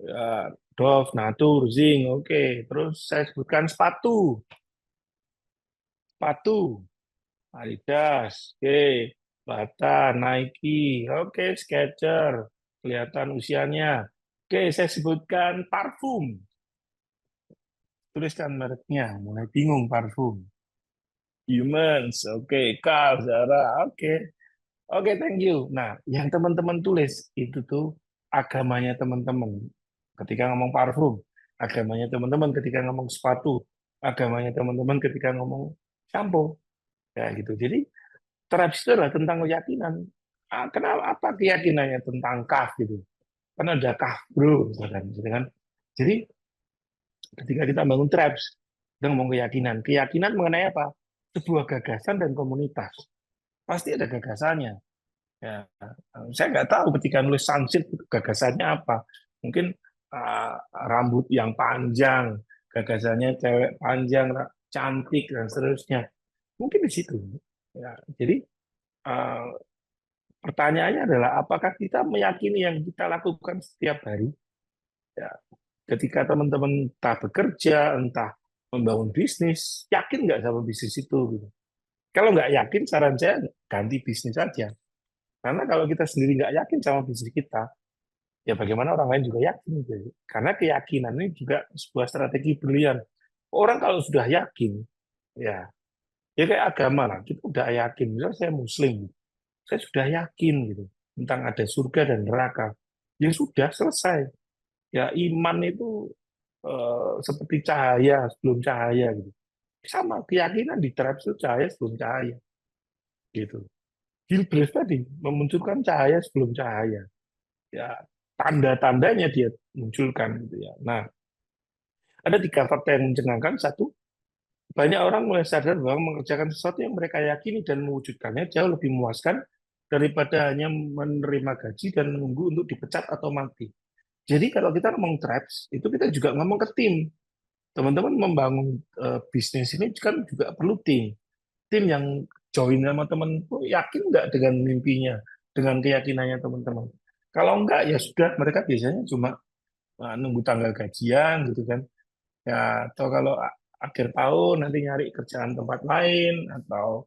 ya, Dove, Natur, Zing, oke. Terus saya sebutkan sepatu, sepatu, Adidas, oke. Bata, Nike, oke. Skechers, kelihatan usianya. Oke, saya sebutkan parfum, tuliskan mereknya. Mulai bingung parfum. Humans, oke. Carl, Zara, oke. Oke, thank you. Nah, yang teman-teman tulis itu tuh agamanya teman-teman. Ketika ngomong parfum, agamanya teman-teman ketika ngomong sepatu, agamanya teman-teman ketika ngomong shampoo. Ya gitu. Jadi tribes itu adalah tentang keyakinan. Kenapa apa keyakinannya tentang kaf gitu? Karena ada kaf bro, misalkan, gitu kan. Jadi ketika kita bangun tribes, kita ngomong keyakinan. Keyakinan mengenai apa? Sebuah gagasan dan komunitas. Pasti ada gagasannya. Ya, saya nggak tahu ketika nulis Sanskrit gagasannya apa. Mungkin rambut yang panjang, gagasannya cewek panjang, cantik dan seterusnya. Mungkin di situ. Ya, jadi eh, pertanyaannya adalah apakah kita meyakini yang kita lakukan setiap hari? Ya, ketika teman-teman entah bekerja, entah membangun bisnis, yakin nggak sama bisnis itu? Gitu. Kalau nggak yakin, saran saya ganti bisnis saja. Karena kalau kita sendiri nggak yakin sama bisnis kita, ya bagaimana orang lain juga yakin? Gitu. Karena keyakinan ini juga sebuah strategi brilian. Orang kalau sudah yakin, ya, ya kayak agama lah. Kita udah yakin, misalnya saya Muslim, saya sudah yakin gitu tentang ada surga dan neraka. Ya sudah selesai. Ya iman itu seperti cahaya sebelum cahaya gitu. Sama keyakinan di terhadap itu cahaya sebelum cahaya gitu. Gilbert tadi memunculkan cahaya sebelum cahaya. Ya tanda-tandanya dia munculkan gitu ya. Nah, ada tiga fakta yang mencengangkan. Satu, banyak orang mulai sadar bahwa mengerjakan sesuatu yang mereka yakini dan mewujudkannya jauh lebih memuaskan daripada hanya menerima gaji dan menunggu untuk dipecat atau mati. Jadi kalau kita ngomong tribes, itu kita juga ngomong ke tim. Teman-teman membangun bisnis ini kan juga perlu tim. Tim yang join sama teman itu yakin nggak dengan mimpinya, dengan keyakinannya teman-teman. Kalau enggak, ya sudah, mereka biasanya cuma nunggu tanggal gajian gitu kan. Ya, atau kalau akhir tahun nanti nyari kerjaan tempat lain, atau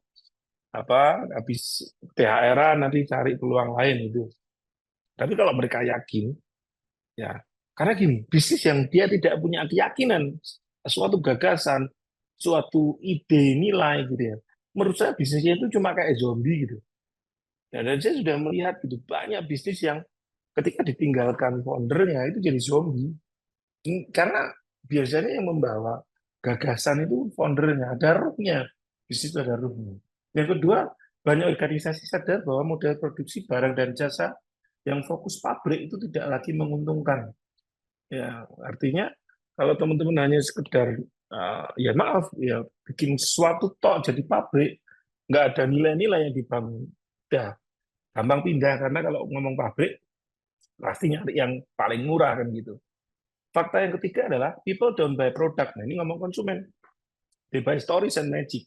apa habis THR nanti cari peluang lain itu. Tapi kalau mereka yakin, ya, karena gini, bisnis yang dia tidak punya keyakinan, suatu gagasan, suatu ide nilai gitu ya. Menurut saya bisnisnya itu cuma kayak zombie gitu. Ya, dan saya sudah melihat gitu banyak bisnis yang ketika ditinggalkan foundernya itu jadi zombie. Karena biasanya yang membawa gagasan itu foundernya, ada ruhnya. Bisnis itu ada ruhnya. Yang kedua, banyak organisasi sadar bahwa model produksi barang dan jasa yang fokus pabrik itu tidak lagi menguntungkan. Ya, artinya kalau teman-teman hanya sekedar ya maaf ya bikin sesuatu tok jadi pabrik, nggak ada nilai-nilai yang dibangun. Ya, gampang pindah karena kalau ngomong pabrik pasti nyari yang paling murah kan gitu. Fakta yang ketiga adalah people don't buy product. Nah, ini ngomong konsumen. They buy stories and magic.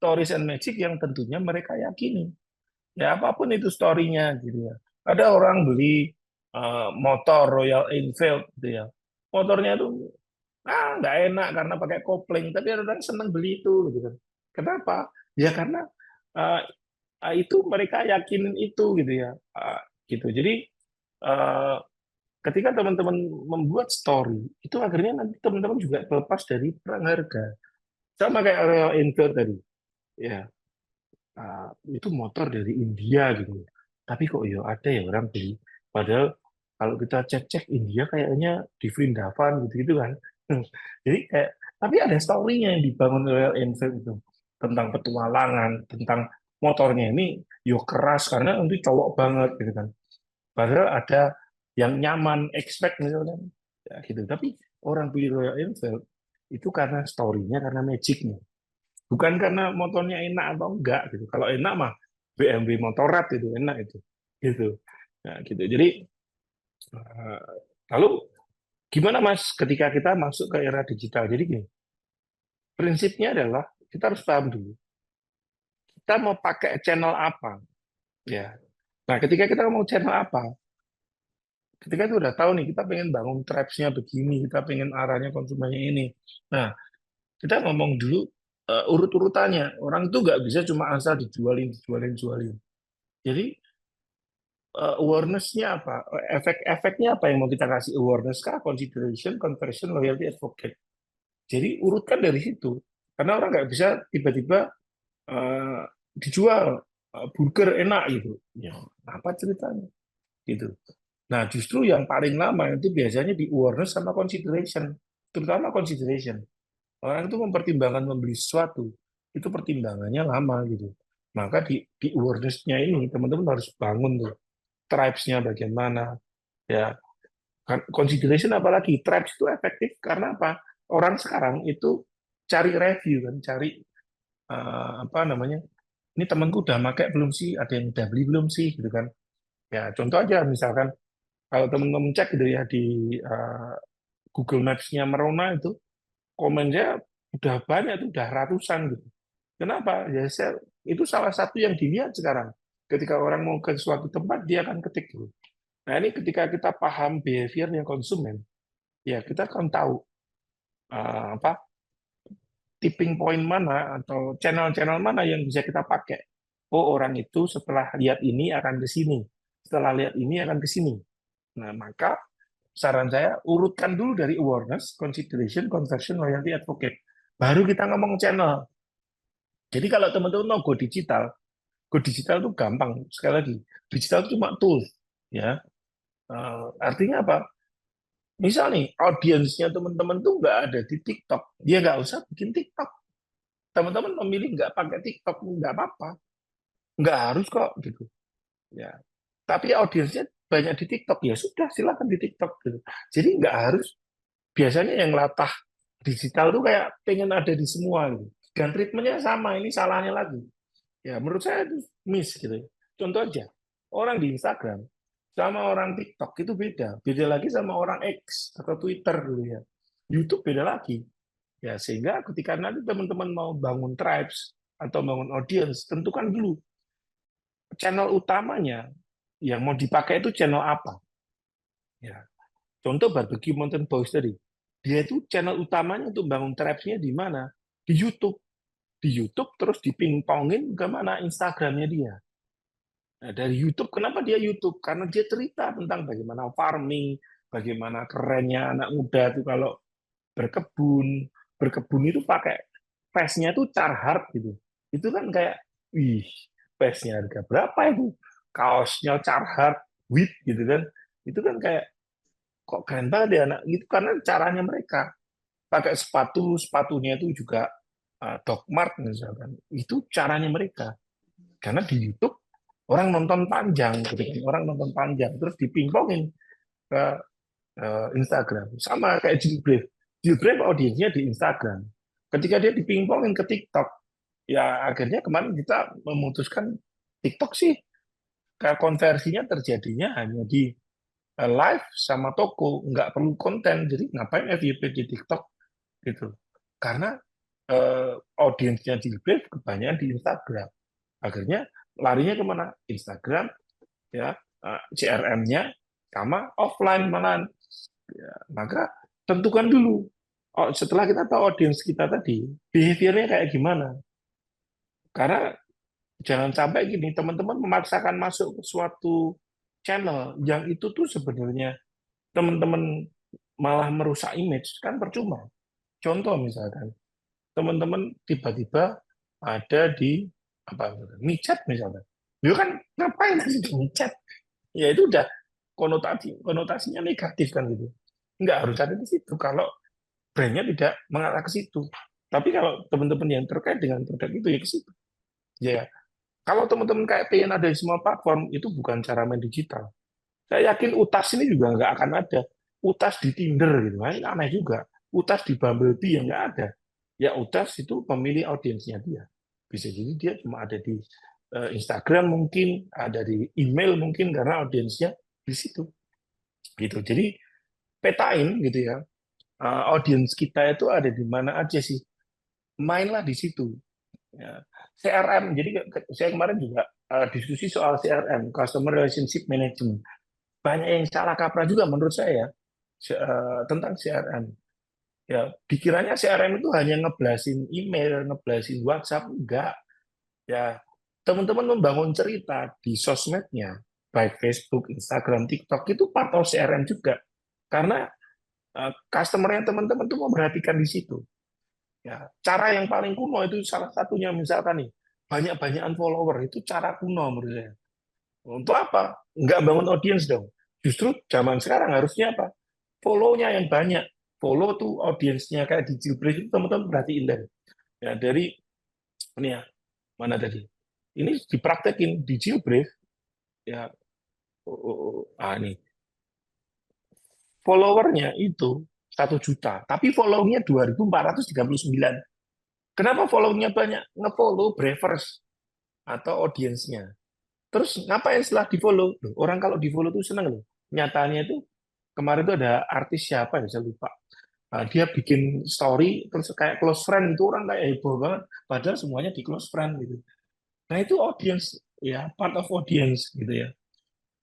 Stories and magic yang tentunya mereka yakini. Ya apapun itu story-nya gitu ya. Ada orang beli motor Royal Enfield gitu ya. Motornya itu nggak enak karena pakai kopling, tapi ada orang senang beli itu gitu kan. Kenapa? Ya karena uh, itu mereka yakinin itu gitu ya. Gitu. Jadi uh, ketika teman-teman membuat story, itu akhirnya nanti teman-teman juga terlepas dari perang harga. Sama kayak Royal Enfield tadi. Ya, itu motor dari India gitu. Tapi kok ya ada ya orang beli. Padahal kalau kita cek-cek India kayaknya di Vrindavan gitu-gitu kan. Jadi kayak tapi ada story-nya yang dibangun Royal Enfield itu tentang petualangan, tentang motornya ini yo keras karena nanti cowok banget gitu kan. Padahal ada yang nyaman, expect misalnya, ya gitu. Tapi orang beli Royal Enfield itu karena story-nya, karena magic-nya. Bukan karena motornya enak atau enggak gitu. Kalau enak mah BMW Motorrad itu enak itu. Gitu. Nah, gitu. Jadi eh, lalu gimana Mas ketika kita masuk ke era digital? Jadi gini, prinsipnya adalah kita harus paham dulu. Kita mau pakai channel apa? Ya. Nah, ketika kita mau channel apa, ketika itu udah tahu nih kita pengen bangun tribes-nya begini, kita pengen arahnya konsumennya ini. Nah, kita ngomong dulu urut-urutannya. Orang itu nggak bisa cuma asal dijualin, dijualin, jualin. Jadi awareness-nya apa? Efek-efeknya apa yang mau kita kasih? Awareness kah? Consideration, conversion, loyalty, advocate. Jadi urutkan dari situ. Karena orang nggak bisa tiba-tiba uh, dijual burger enak gitu. Ya, apa ceritanya? Gitu. Nah, justru yang paling lama itu biasanya di awareness sama consideration. Terutama consideration. Orang itu mempertimbangkan membeli sesuatu, itu pertimbangannya lama gitu. Maka di awareness-nya ini teman-teman harus bangun tuh tribes-nya bagaimana ya. Consideration apalagi tribes itu efektif karena apa? Orang sekarang itu cari review kan, cari apa namanya? Ini temanku udah pakai belum sih? Ada yang udah beli belum sih? Gitu kan. Ya contoh aja misalkan kalau teman-teman cek gitu ya di Google Maps-nya Merona itu komennya udah banyak tuh, udah ratusan gitu. Kenapa? Ya itu salah satu yang dilihat sekarang. Ketika orang mau ke suatu tempat, dia akan ketik dulu. Nah ini ketika kita paham behaviornya konsumen, ya kita akan tahu apa tipping point mana atau channel-channel mana yang bisa kita pakai. Oh orang itu setelah lihat ini akan ke sini, setelah lihat ini akan ke sini. Nah maka saran saya urutkan dulu dari awareness, consideration, conversion, loyalty, advocate. Baru kita ngomong channel. Jadi kalau teman-teman mau go digital itu gampang. Sekali lagi, digital itu cuma tools, ya. Artinya apa? Misal nih, audiensnya teman-teman tuh nggak ada di TikTok, dia nggak usah bikin TikTok. Teman-teman memilih nggak pakai TikTok, nggak apa-apa, nggak harus kok gitu. Ya. Tapi audiensnya banyak di TikTok, ya sudah silakan di TikTok gitu. Jadi nggak harus. Biasanya yang latah digital tuh kayak pengen ada di semua gitu. Dan treatmentnya sama, ini salahnya lagi. Ya, menurut saya itu miss gitu. Contoh aja, orang di Instagram sama orang TikTok itu beda. Beda lagi sama orang X atau Twitter dulu ya. YouTube beda lagi. Ya, sehingga ketika nanti teman-teman mau bangun tribes atau bangun audience, tentukan dulu channel utamanya yang mau dipakai itu channel apa. Ya. Contoh barbecue Mountain Boys tadi. Dia itu channel utamanya untuk bangun tribes-nya di mana? Di YouTube. Di YouTube terus dipingpongin ke mana? Instagram-nya dia. Nah, dari YouTube, kenapa dia YouTube? Karena dia cerita tentang bagaimana farming, bagaimana kerennya anak muda itu kalau berkebun. Berkebun itu pakai face-nya itu Carhartt gitu. Itu kan kayak, wih, face-nya harga berapa itu? Kaosnya Carhartt, wheat gitu kan. Itu kan kayak, kok keren banget ya anak. Itu karena caranya mereka. Pakai sepatu, sepatunya itu juga Doc Mart misalkan. Itu caranya mereka. Karena di YouTube orang nonton panjang, gitu kan. Orang nonton panjang, terus dipingpongin ke Instagram. Sama kayak Jilbrave. Jilbrave audiensnya di Instagram. Ketika dia dipingpongin ke TikTok, ya akhirnya kemarin kita memutuskan TikTok sih konversinya terjadinya hanya di live sama toko, nggak perlu konten. Jadi ngapain FYP di TikTok gitu? Karena audiensnya Jilbrave kebanyakan di Instagram. Akhirnya larinya kemana? Instagram, ya CRM-nya sama offline malahan. Ya, maka tentukan dulu. Oh, setelah kita tahu audiens kita tadi, behaviornya kayak gimana? Karena jangan sampai gini, teman-teman memaksakan masuk ke suatu channel yang itu tuh sebenarnya teman-teman malah merusak image, kan percuma. Contoh misalkan, teman-teman tiba-tiba ada di apa micet misalnya. Ya kan ngapain sih di micet? Ya itu udah konotasinya negatif kan gitu. Nggak harus ada di situ kalau brandnya tidak mengarah ke situ. Tapi kalau teman-teman yang terkait dengan produk itu ya ke situ. Ya, kalau teman-teman kayak pengen ada di semua platform itu bukan cara main digital. Saya yakin UTAS ini juga nggak akan ada. UTAS di Tinder gitu, nah, ini aneh juga. UTAS di Bumblebee yang nggak ada. Ya UTAS itu pemilih audiensnya dia. Bisa jadi dia cuma ada di Instagram mungkin, ada di email mungkin karena audiensnya di situ. Gitu. Jadi petain gitu ya. Audiens kita itu ada di mana aja sih? Mainlah di situ. Ya. CRM. Jadi saya kemarin juga diskusi soal CRM, Customer Relationship Management. Banyak yang salah kaprah juga menurut saya tentang CRM. Ya, dikiranya CRM itu hanya ngeblasin email, ngeblasin WhatsApp, enggak. Ya, teman-teman membangun cerita di sosmednya, baik Facebook, Instagram, TikTok itu part of CRM juga. Karena customer-nya teman-teman tuh memperhatikan di situ. Ya, cara yang paling kuno itu salah satunya misalkan nih, banyak-banyakan follower itu cara kuno menurut saya. Untuk apa? Nggak bangun audiens dong. Justru zaman sekarang harusnya apa? Follow-nya yang banyak. Follow tuh audiensnya kayak di Jailbreak itu teman-teman perhatiin deh. Ya dari ini ya mana tadi? Ini dipraktekin di Jailbreak ya. Nih followernya itu 1 juta, tapi follow-nya 2.439. Kenapa follow-nya banyak? Nge-follow Bravers atau audiensnya. Terus ngapain setelah di-follow? Loh, orang kalau di-follow tuh seneng loh. Nyatanya itu kemarin itu ada artis siapa ya saya lupa. Dia bikin story terus kayak close friend itu orang kayak heboh banget. Padahal semuanya di close friend gitu. Nah itu audience ya part of audience gitu ya.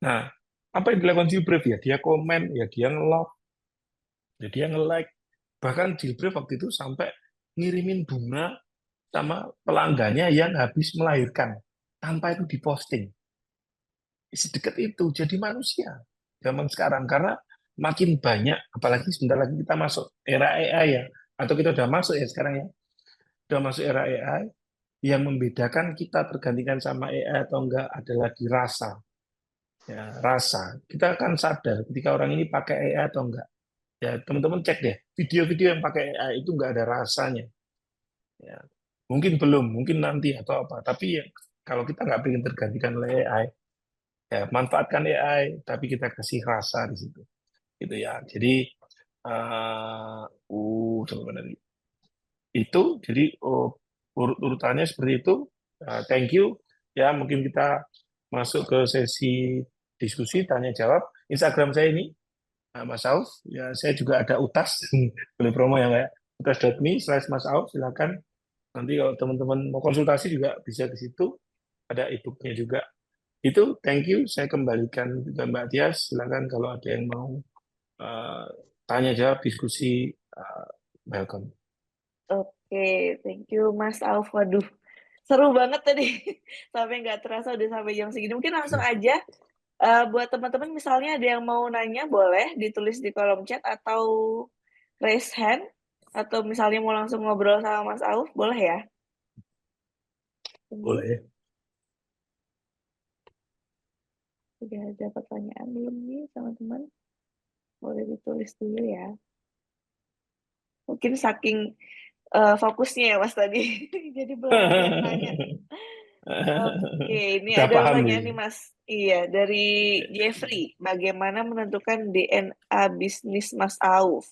Nah apa yang dilakukan Gilbrave ya? Dia komen, ya dia nge-love, ya dia nge-like. Bahkan Gilbrave waktu itu sampai ngirimin bunga sama pelanggannya yang habis melahirkan tanpa itu diposting. Sedekat itu jadi manusia zaman sekarang karena makin banyak, apalagi sebentar lagi kita masuk era AI ya, atau kita udah masuk ya sekarang ya, udah masuk era AI. Yang membedakan kita tergantikan sama AI atau enggak adalah di rasa. Ya, rasa. Kita akan sadar ketika orang ini pakai AI atau enggak. Ya, teman-teman cek deh, video-video yang pakai AI itu enggak ada rasanya. Ya, mungkin belum, mungkin nanti atau apa. Tapi ya, kalau kita nggak ingin tergantikan oleh AI, ya manfaatkan AI, tapi kita kasih rasa di situ. Gitu ya. Jadi, sebenarnya itu, jadi urut-urutannya seperti itu. Thank you. Ya, mungkin kita masuk ke sesi diskusi tanya jawab. Instagram saya ini Mas Auf. Ya, saya juga ada utas, boleh promo ya Mbak. utas.me/Mas Auf. Silakan. Nanti kalau teman-teman mau konsultasi juga bisa di situ. Ada e-booknya juga. Itu thank you. Saya kembalikan ke Mbak Tias. Silakan kalau ada yang mau eh, tanya jawab diskusi, welcome. Oke, thank you Mas Auf. Waduh, seru banget tadi. Sampai nggak terasa udah sampai jam segini. Mungkin langsung aja buat teman-teman misalnya ada yang mau nanya boleh ditulis di kolom chat atau raise hand atau misalnya mau langsung ngobrol sama Mas Auf boleh ya. Tunggu, Boleh. udah ada pertanyaan belum nih teman-teman? Boleh ditulis dulu ya. Mungkin saking fokusnya ya Mas tadi. Jadi belum ada yang nanya. Oke, ini Udah ada paham nih. pertanyaan nih Mas. Iya, dari Jeffrey. Bagaimana menentukan DNA bisnis Mas Auf?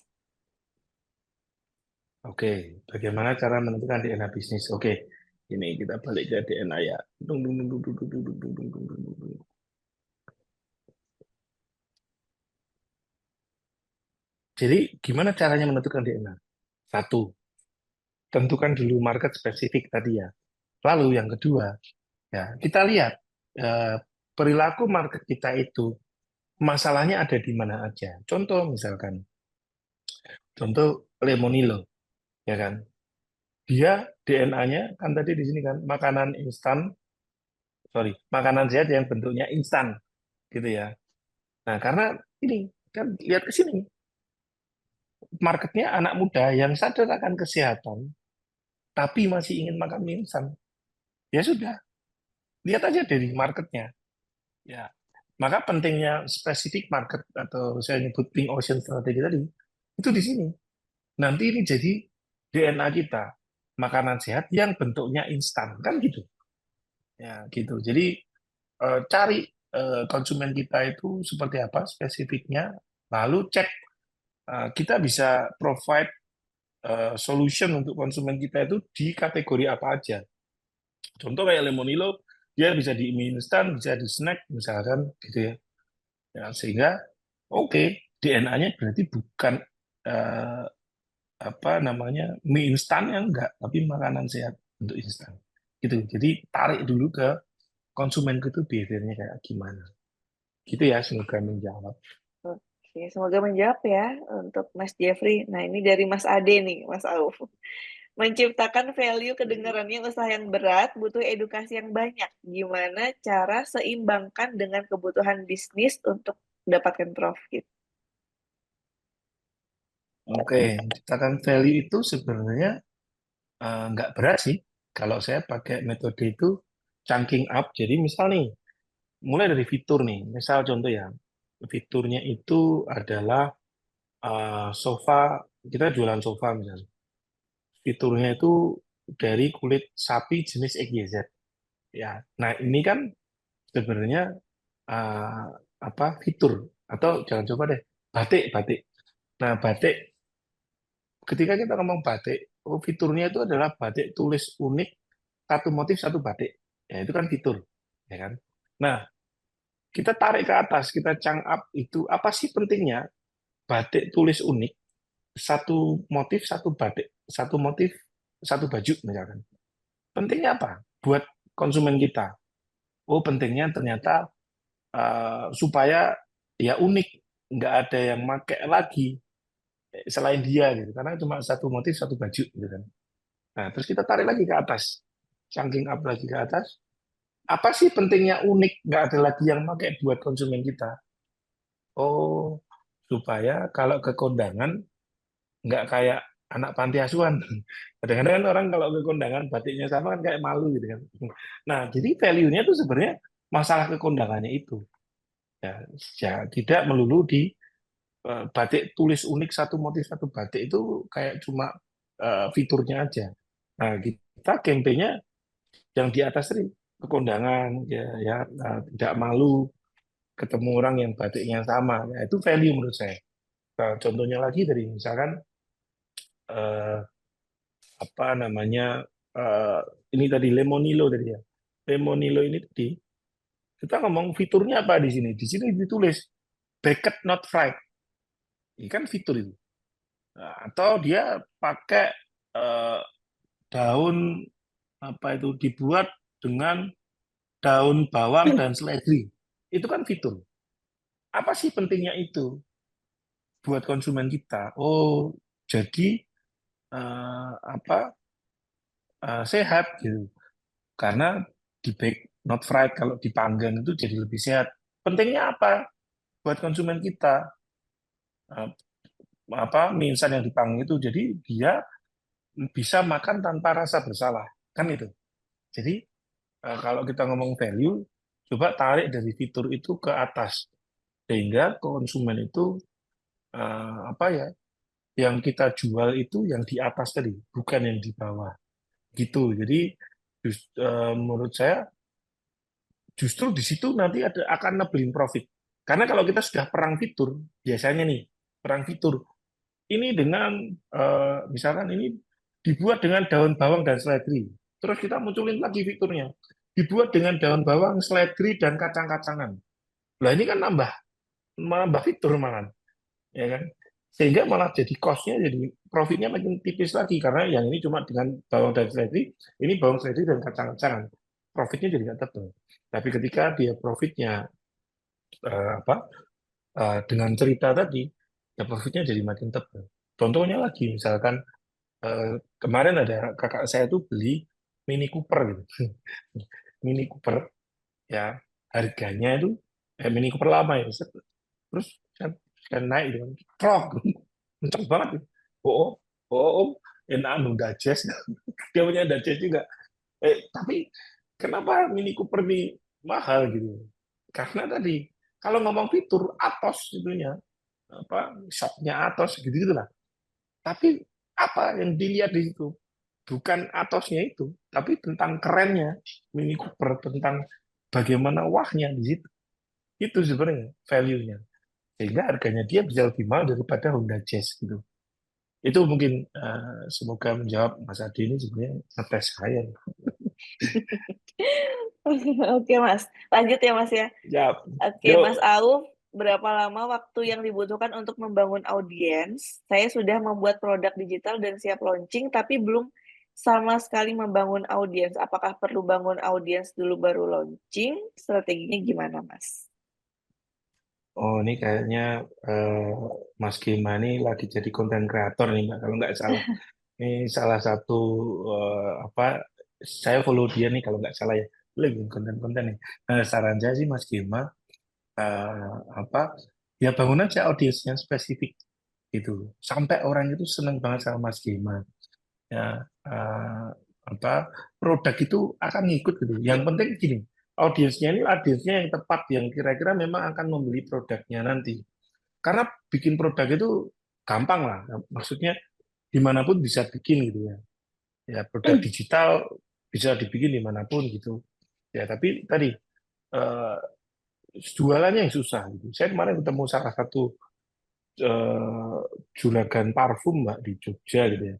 Oke, bagaimana cara menentukan DNA bisnis? Oke, ini kita balik ke DNA ya. Dung, dung, dung, dung, dung, dung, dung, dung, dung, dung, dung, dung. Jadi, gimana caranya menentukan DNA? Satu, tentukan dulu market spesifik tadi ya. Lalu yang kedua, ya kita lihat eh, perilaku market kita itu masalahnya ada di mana aja. Contoh misalkan, contoh Lemonilo, ya kan? Dia DNA-nya kan tadi di sini kan makanan instan, sorry, makanan sehat yang bentuknya instan, gitu ya. Nah, karena ini kan lihat ke sini, marketnya anak muda yang sadar akan kesehatan, tapi masih ingin makan mie instan. Ya sudah, lihat aja dari marketnya. Ya, maka pentingnya spesifik market atau saya nyebut pink ocean strategi tadi itu di sini. Nanti ini jadi DNA kita, makanan sehat yang bentuknya instan kan gitu. Ya, gitu. Jadi cari konsumen kita itu seperti apa spesifiknya, lalu cek kita bisa provide solution untuk konsumen kita itu di kategori apa aja. Contoh kayak Lemonilo, dia bisa di mie instan, bisa di snack, misalkan gitu ya. Ya, sehingga oke, DNA-nya berarti bukan eh, apa namanya mie instan yang enggak, tapi makanan sehat untuk instan. Gitu. Jadi tarik dulu ke konsumen itu behaviornya kayak gimana. Gitu ya, semoga menjawab. Oke, semoga menjawab ya untuk Mas Jeffrey. Nah, ini dari Mas Ade nih, Mas Auf. Menciptakan value kedengarannya usaha yang berat, butuh edukasi yang banyak. Gimana cara seimbangkan dengan kebutuhan bisnis untuk mendapatkan profit? Oke, menciptakan value itu sebenarnya nggak berat sih. Kalau saya pakai metode itu chunking up. Jadi misal nih, mulai dari fitur nih. Misal contoh ya, fiturnya itu adalah sofa, kita jualan sofa misalnya. Fiturnya itu dari kulit sapi jenis XYZ. Ya, nah ini kan sebenarnya eh, apa fitur atau jangan coba deh batik batik. Nah batik ketika kita ngomong batik, oh, fiturnya itu adalah batik tulis unik satu motif satu batik. Ya itu kan fitur, ya kan. Nah kita tarik ke atas, kita cang up itu apa sih pentingnya batik tulis unik satu motif, satu batik, satu motif, satu baju misalkan. Pentingnya apa? Buat konsumen kita. Oh, pentingnya ternyata supaya ya unik, nggak ada yang make lagi selain dia gitu. Karena cuma satu motif, satu baju gitu kan. Nah, terus kita tarik lagi ke atas. Chunking up lagi ke atas. Apa sih pentingnya unik? Nggak ada lagi yang pakai buat konsumen kita. Oh, supaya kalau ke kondangan nggak kayak anak panti asuhan. Kadang-kadang kan orang kalau ke kondangan batiknya sama kan kayak malu gitu kan. Nah, jadi value-nya tuh sebenarnya masalah ke kondangannya itu. Ya, ya tidak melulu di batik tulis unik satu motif satu batik itu kayak cuma fiturnya aja. Nah, kita campaign-nya yang di atas tadi ke kondangan ya ya tidak malu ketemu orang yang batiknya sama. Ya, itu value menurut saya. Nah, contohnya lagi dari misalkan eh, apa namanya eh, ini tadi Lemonilo tadi ya. Lemonilo ini tadi kita ngomong fiturnya apa di sini? Di sini ditulis baked not fried. Ini kan fitur itu. Nah, atau dia pakai eh, daun apa itu dibuat dengan daun bawang dan seledri. Itu kan fitur. Apa sih pentingnya itu buat konsumen kita? Oh, jadi apa sehat gitu. Karena di bake not fried kalau dipanggang itu jadi lebih sehat. Pentingnya apa buat konsumen kita? Eh, apa mie instan yang dipanggang itu jadi dia bisa makan tanpa rasa bersalah. Kan itu. Jadi kalau kita ngomong value, coba tarik dari fitur itu ke atas sehingga konsumen itu apa ya yang kita jual itu yang di atas tadi, bukan yang di bawah. Gitu. Jadi menurut saya justru di situ nanti akan nebelin profit. Karena kalau kita sudah perang fitur, biasanya nih perang fitur ini dengan misalkan ini dibuat dengan daun bawang dan seledri. Terus kita munculin lagi fiturnya. Dibuat dengan daun bawang, seledri dan kacang-kacangan. Lah ini kan nambah fitur malah, ya kan? Sehingga malah jadi cost-nya jadi profitnya makin tipis lagi karena yang ini cuma dengan bawang dan seledri, ini bawang seledri dan kacang-kacangan. Profitnya jadi nggak tebal. Tapi ketika dia profitnya apa dengan cerita tadi, ya profitnya jadi makin tebal. Contohnya lagi, misalkan kemarin ada kakak saya tuh beli Mini Cooper gitu. Mini Cooper ya harganya itu Mini Cooper lama ya. Terus kan naik gitu kan. Krok, kenceng banget. Gitu. Oh, om, enak Honda Jazz. Dia punya Honda Jazz juga. Tapi kenapa Mini Cooper ini mahal gitu? Karena tadi kalau ngomong fitur Atos itunya apa shopnya Atos gitu gitulah. Tapi apa yang dilihat di situ bukan Atosnya itu, tapi tentang kerennya Mini Cooper, tentang bagaimana wahnya di situ. Itu sebenarnya value-nya. Sehingga harganya dia bisa lebih mahal daripada Honda Jazz gitu. Itu mungkin semoga menjawab Mas Adi ini sebenarnya ngetes saya. Oke Mas, lanjut ya Mas ya. Ya, Oke Mas yuk. Auf, berapa lama waktu yang dibutuhkan untuk membangun audiens? Saya sudah membuat produk digital dan siap launching, tapi belum sama sekali membangun audiens. Apakah perlu bangun audiens dulu baru launching? Strateginya gimana Mas? Oh, ini kayaknya eh, Mas Gima ini lagi jadi konten kreator nih, Mbak, kalau nggak salah. Ini salah satu apa? Saya follow dia nih kalau nggak salah ya. Lagi konten-konten nih. Nah, saran saya sih Mas Gima apa? Ya bangun aja audiensnya spesifik gitu. Sampai orang itu seneng banget sama Mas Gima. Ya, apa? Produk itu akan ngikut gitu. Yang penting gini, audiensnya ini audiensnya yang tepat, yang kira-kira memang akan membeli produknya nanti. Karena bikin produk itu gampang lah. Maksudnya dimanapun bisa bikin gitu ya. Ya produk digital bisa dibikin dimanapun gitu. Ya tapi tadi eh, jualannya yang susah gitu. Saya kemarin ketemu salah satu eh, juragan parfum Mbak di Jogja gitu ya.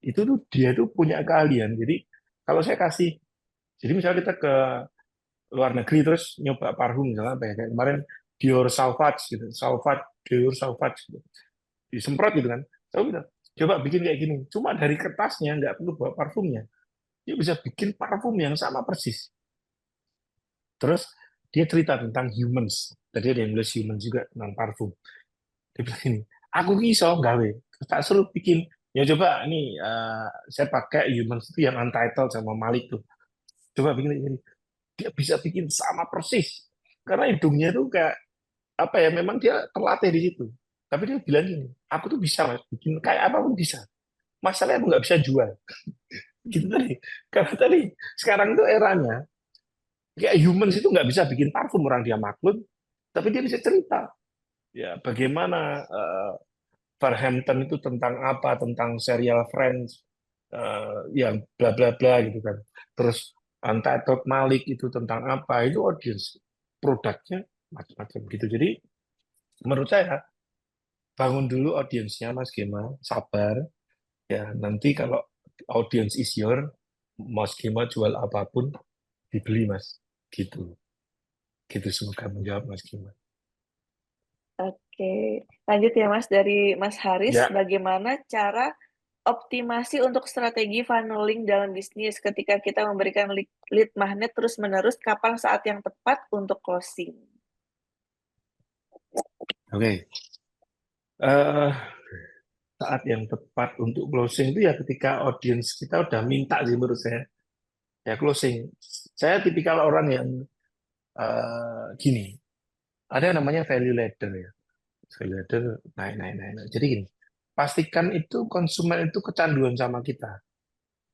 Itu tuh dia tuh punya keahlian. Jadi kalau saya kasih, jadi misalnya kita ke luar negeri terus nyoba parfum misalnya apa ya kayak kemarin Dior Sauvage gitu, Sauvage Dior Sauvage gitu. Disemprot gitu kan. Saya bilang, coba bikin kayak gini. Cuma dari kertasnya, nggak perlu bawa parfumnya. Dia bisa bikin parfum yang sama persis. Terus dia cerita tentang humans. Tadi ada yang nulis humans juga tentang parfum. Dia bilang ini, aku iso gawe. Tak suruh bikin. Ya coba ini saya pakai humans itu yang Untitled sama Malik tuh. Coba bikin ini. Dia bisa bikin sama persis. Karena hidungnya tuh kayak apa ya? Memang dia terlatih di situ. Tapi dia bilang gini, aku tuh bisa mas, bikin kayak apapun bisa. Masalahnya aku nggak bisa jual. Gitu tadi. Karena tadi sekarang tuh eranya kayak humans itu nggak bisa bikin parfum, orang dia maklum, tapi dia bisa cerita ya bagaimana Farhampton itu tentang apa, tentang serial Friends yang bla bla bla gitu kan. Terus Untitled Malik itu tentang apa, itu audience produknya macam-macam gitu. Jadi menurut saya bangun dulu audiensnya Mas Gema, sabar ya, nanti kalau audience is your, Mas Gema jual apapun dibeli Mas, gitu. Gitu semoga menjawab Mas Gema. Oke, lanjut ya Mas dari Mas Haris, Ya, bagaimana cara optimasi untuk strategi funneling dalam bisnis ketika kita memberikan lead magnet terus-menerus, kapan saat yang tepat untuk closing? oke. Eh, saat yang tepat untuk closing itu ya ketika audience kita udah minta sih menurut saya. Ya closing. Saya tipikal orang yang gini, ada yang namanya value ladder ya. Value ladder naik, naik, naik, naik. Jadi gini, pastikan itu konsumen itu kecanduan sama kita.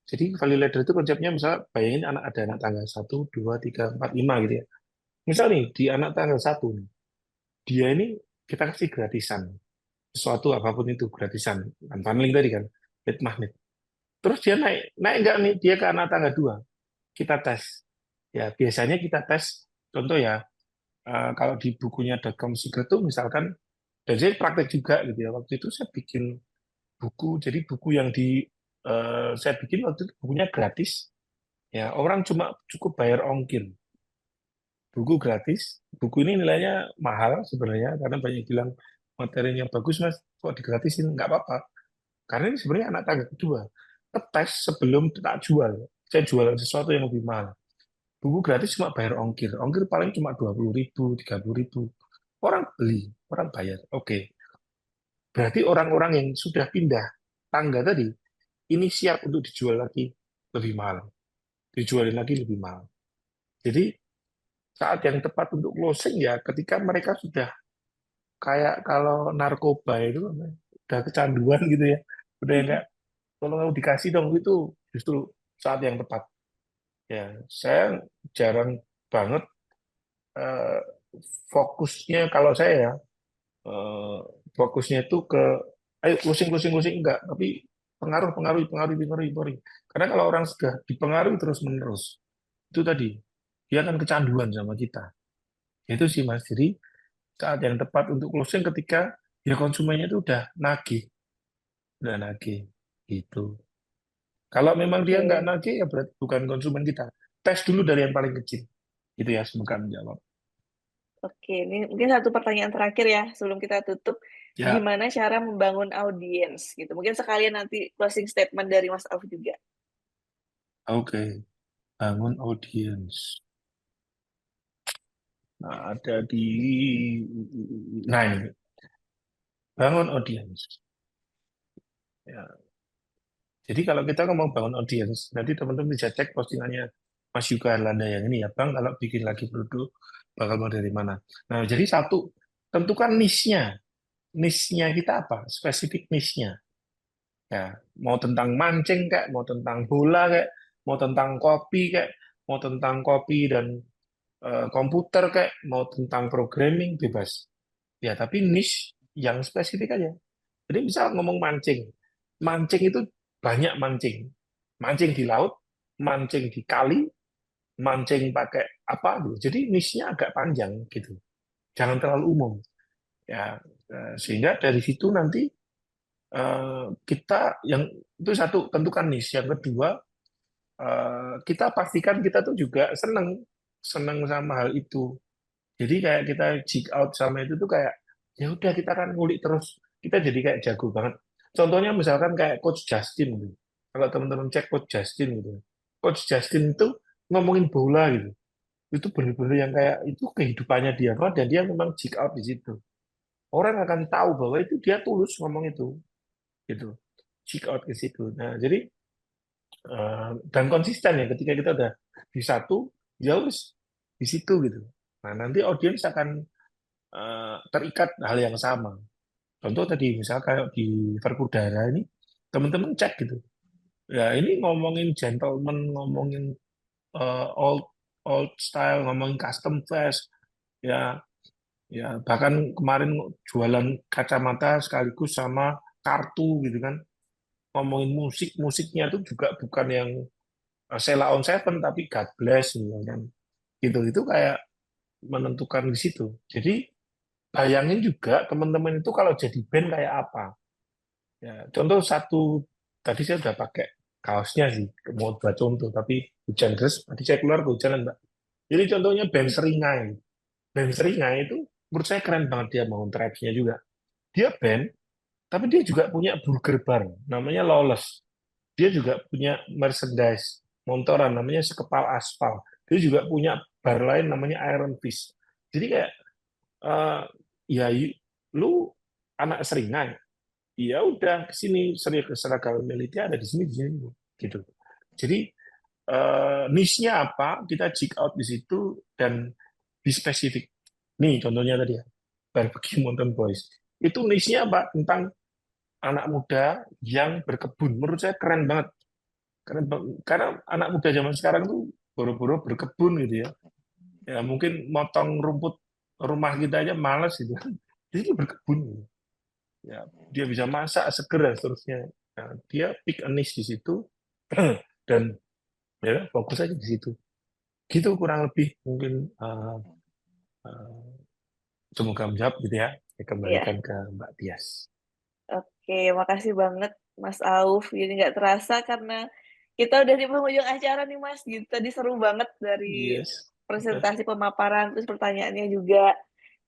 Jadi value ladder itu konsepnya misalnya bayangin ada anak tangga 1, 2, 3, 4, 5 gitu ya. Misal nih di anak tangga 1 nih, dia ini kita kasih gratisan. Sesuatu apapun itu gratisan. Kan funneling tadi kan, lead magnet. Terus dia naik, naik enggak nih dia ke anak tangga 2. Kita tes. Ya biasanya kita tes, contoh ya, kalau di bukunya The Com Secret tuh misalkan, dan saya praktek juga gitu ya, waktu itu saya bikin buku, jadi buku yang saya bikin waktu itu bukunya gratis, ya orang cuma cukup bayar ongkir, buku gratis, buku ini nilainya mahal sebenarnya, karena banyak bilang materinya bagus mas, kok digratisin, nggak apa-apa, karena ini sebenarnya anak tangga kedua, tes sebelum tak jual, saya jualan sesuatu yang lebih mahal. Buku gratis cuma bayar ongkir. Ongkir paling cuma 20.000, 30.000. Orang beli, orang bayar. Oke. Berarti orang-orang yang sudah pindah tangga tadi, ini siap untuk dijual lagi lebih mahal. Dijualin lagi lebih mahal. Jadi saat yang tepat untuk closing ya ketika mereka sudah kayak kalau narkoba itu udah kecanduan gitu ya. Udah yang kayak tolong kamu dikasih dong, itu justru saat yang tepat. Ya, saya jarang banget eh, fokusnya kalau saya ya, eh, fokusnya itu ke ayo closing closing closing enggak, tapi pengaruh pengaruh pengaruh pengaruh pengaruh. Karena kalau orang sudah dipengaruhi terus menerus itu tadi dia akan kecanduan sama kita. Itu sih Mas. Jadi saat yang tepat untuk closing ketika ya konsumennya itu udah nagih gitu. Kalau memang dia nggak Oke, nagih ya berarti bukan konsumen kita. Tes dulu dari yang paling kecil. Itu ya semoga menjawab. oke. Ini mungkin satu pertanyaan terakhir ya sebelum kita tutup. Ya, Gimana cara membangun audiens gitu? Mungkin sekalian nanti closing statement dari Mas Auf juga. oke. Bangun audiens. Nah, ada di nah ini bangun audiens. Ya. Jadi kalau kita ngomong bangun audiens, nanti teman-teman bisa cek postingannya Mas Yuka Erlanda yang ini ya, Bang, kalau bikin lagi produk bakal mau dari mana. Nah, jadi satu, tentukan niche-nya. Niche-nya kita apa? Spesifik niche-nya. Ya, mau tentang mancing kayak, mau tentang bola kayak, mau tentang kopi kayak, mau tentang kopi dan komputer kayak, mau tentang programming bebas. Ya, tapi niche yang spesifik aja. Jadi misal ngomong mancing, mancing itu banyak mancing. Mancing di laut, mancing di kali, mancing pakai apa gitu. Jadi niche-nya agak panjang gitu. Jangan terlalu umum. Ya, sehingga dari situ nanti kita yang itu satu tentukan niche. Yang kedua, kita pastikan kita tuh juga seneng seneng sama hal itu. Jadi kayak kita check out sama itu tuh kayak ya udah kita kan ngulik terus. Kita jadi kayak jago banget. Contohnya misalkan kayak Coach Justin gitu. Kalau teman-teman cek Coach Justin gitu. Coach Justin itu ngomongin bola gitu. Itu benar-benar yang kayak itu kehidupannya dia banget dan dia memang check out di situ. Orang akan tahu bahwa itu dia tulus ngomong itu gitu. Check out ke situ. Nah, jadi dan konsisten ya ketika kita udah di satu, ya wis di situ gitu. Nah, nanti audiens akan terikat hal yang sama. Contoh tadi misalnya kayak di Perpudara ini teman-teman cek gitu. Ya ini ngomongin gentleman, ngomongin old old style, ngomongin custom fast, ya ya bahkan kemarin jualan kacamata sekaligus sama kartu gitu kan. Ngomongin musik, musiknya itu juga bukan yang Sheila on Seven tapi God Bless gitu kan. Gitu itu kayak menentukan di situ. Jadi bayangin juga teman-teman itu kalau jadi band kayak apa. Ya, contoh satu, tadi saya udah pakai kaosnya sih, mau buat contoh, tapi hujan deras, tadi saya keluar kehujanan, Mbak. Jadi contohnya band Seringai. Band Seringai itu menurut saya keren banget dia bangun tribes-nya juga. Dia band, tapi dia juga punya burger bar, namanya Lawless. Dia juga punya merchandise, motoran, namanya Sekepal Aspal. Dia juga punya bar lain namanya Iron Fist. Jadi kayak, eh, ya lu anak Seringai, ya udah ke sini seragam militer ada di sini gitu. Jadi niche-nya apa kita check out di situ dan be spesifik. Nih contohnya tadi ya, Barbecue Mountain Boys. Itu niche-nya apa? Tentang anak muda yang berkebun. Menurut saya keren banget. Karena anak muda zaman sekarang tuh boro-boro berkebun gitu ya. Ya mungkin motong rumput rumah kita aja males gitu. Jadi dia berkebun. Gitu. Ya, dia bisa masak seger dan seterusnya. Nah, dia pick a niche di situ dan ya fokus aja di situ. Gitu kurang lebih mungkin uh, semoga menjawab gitu ya. Saya Iya. kembalikan ke Mbak Tias. Oke, makasih banget Mas Auf. Jadi nggak terasa karena kita udah di penghujung acara nih Mas. Gitu tadi seru banget dari Yes. presentasi pemaparan terus pertanyaannya juga.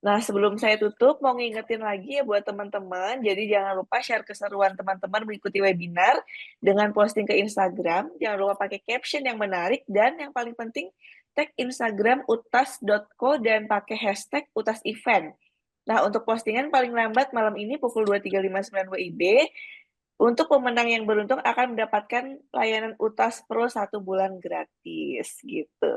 Nah, sebelum saya tutup, mau ngingetin lagi ya buat teman-teman. Jadi jangan lupa share keseruan teman-teman mengikuti webinar dengan posting ke Instagram. Jangan lupa pakai caption yang menarik dan yang paling penting tag Instagram utas.co dan pakai hashtag utas event. Nah, untuk postingan paling lambat malam ini pukul 23.59 WIB, untuk pemenang yang beruntung akan mendapatkan layanan UTAS Pro 1 bulan gratis gitu.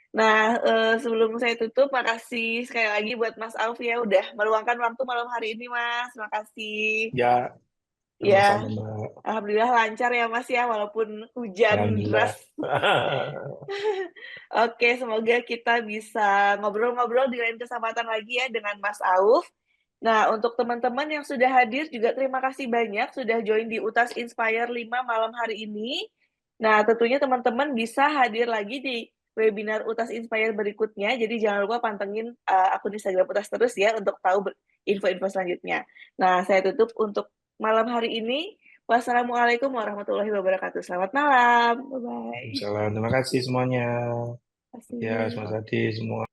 Nah, sebelum saya tutup, makasih sekali lagi buat Mas Alfi ya udah meluangkan waktu malam hari ini, Mas. Makasih. Ya, Ya, sama-sama Mbak. Alhamdulillah lancar ya, Mas ya, walaupun hujan Alhamdulillah. deras. Oke, semoga kita bisa ngobrol-ngobrol di lain kesempatan lagi ya dengan Mas Auf. Nah, untuk teman-teman yang sudah hadir juga terima kasih banyak sudah join di UTAS Inspire 5 malam hari ini. Nah, tentunya teman-teman bisa hadir lagi di webinar UTAS Inspire berikutnya. Jadi jangan lupa pantengin akun Instagram UTAS terus ya untuk tahu info-info selanjutnya. Nah, saya tutup untuk malam hari ini. Wassalamualaikum warahmatullahi wabarakatuh. Selamat malam. Bye-bye. Salam, terima kasih semuanya. Terima Ya, kasih. semua tadi semua.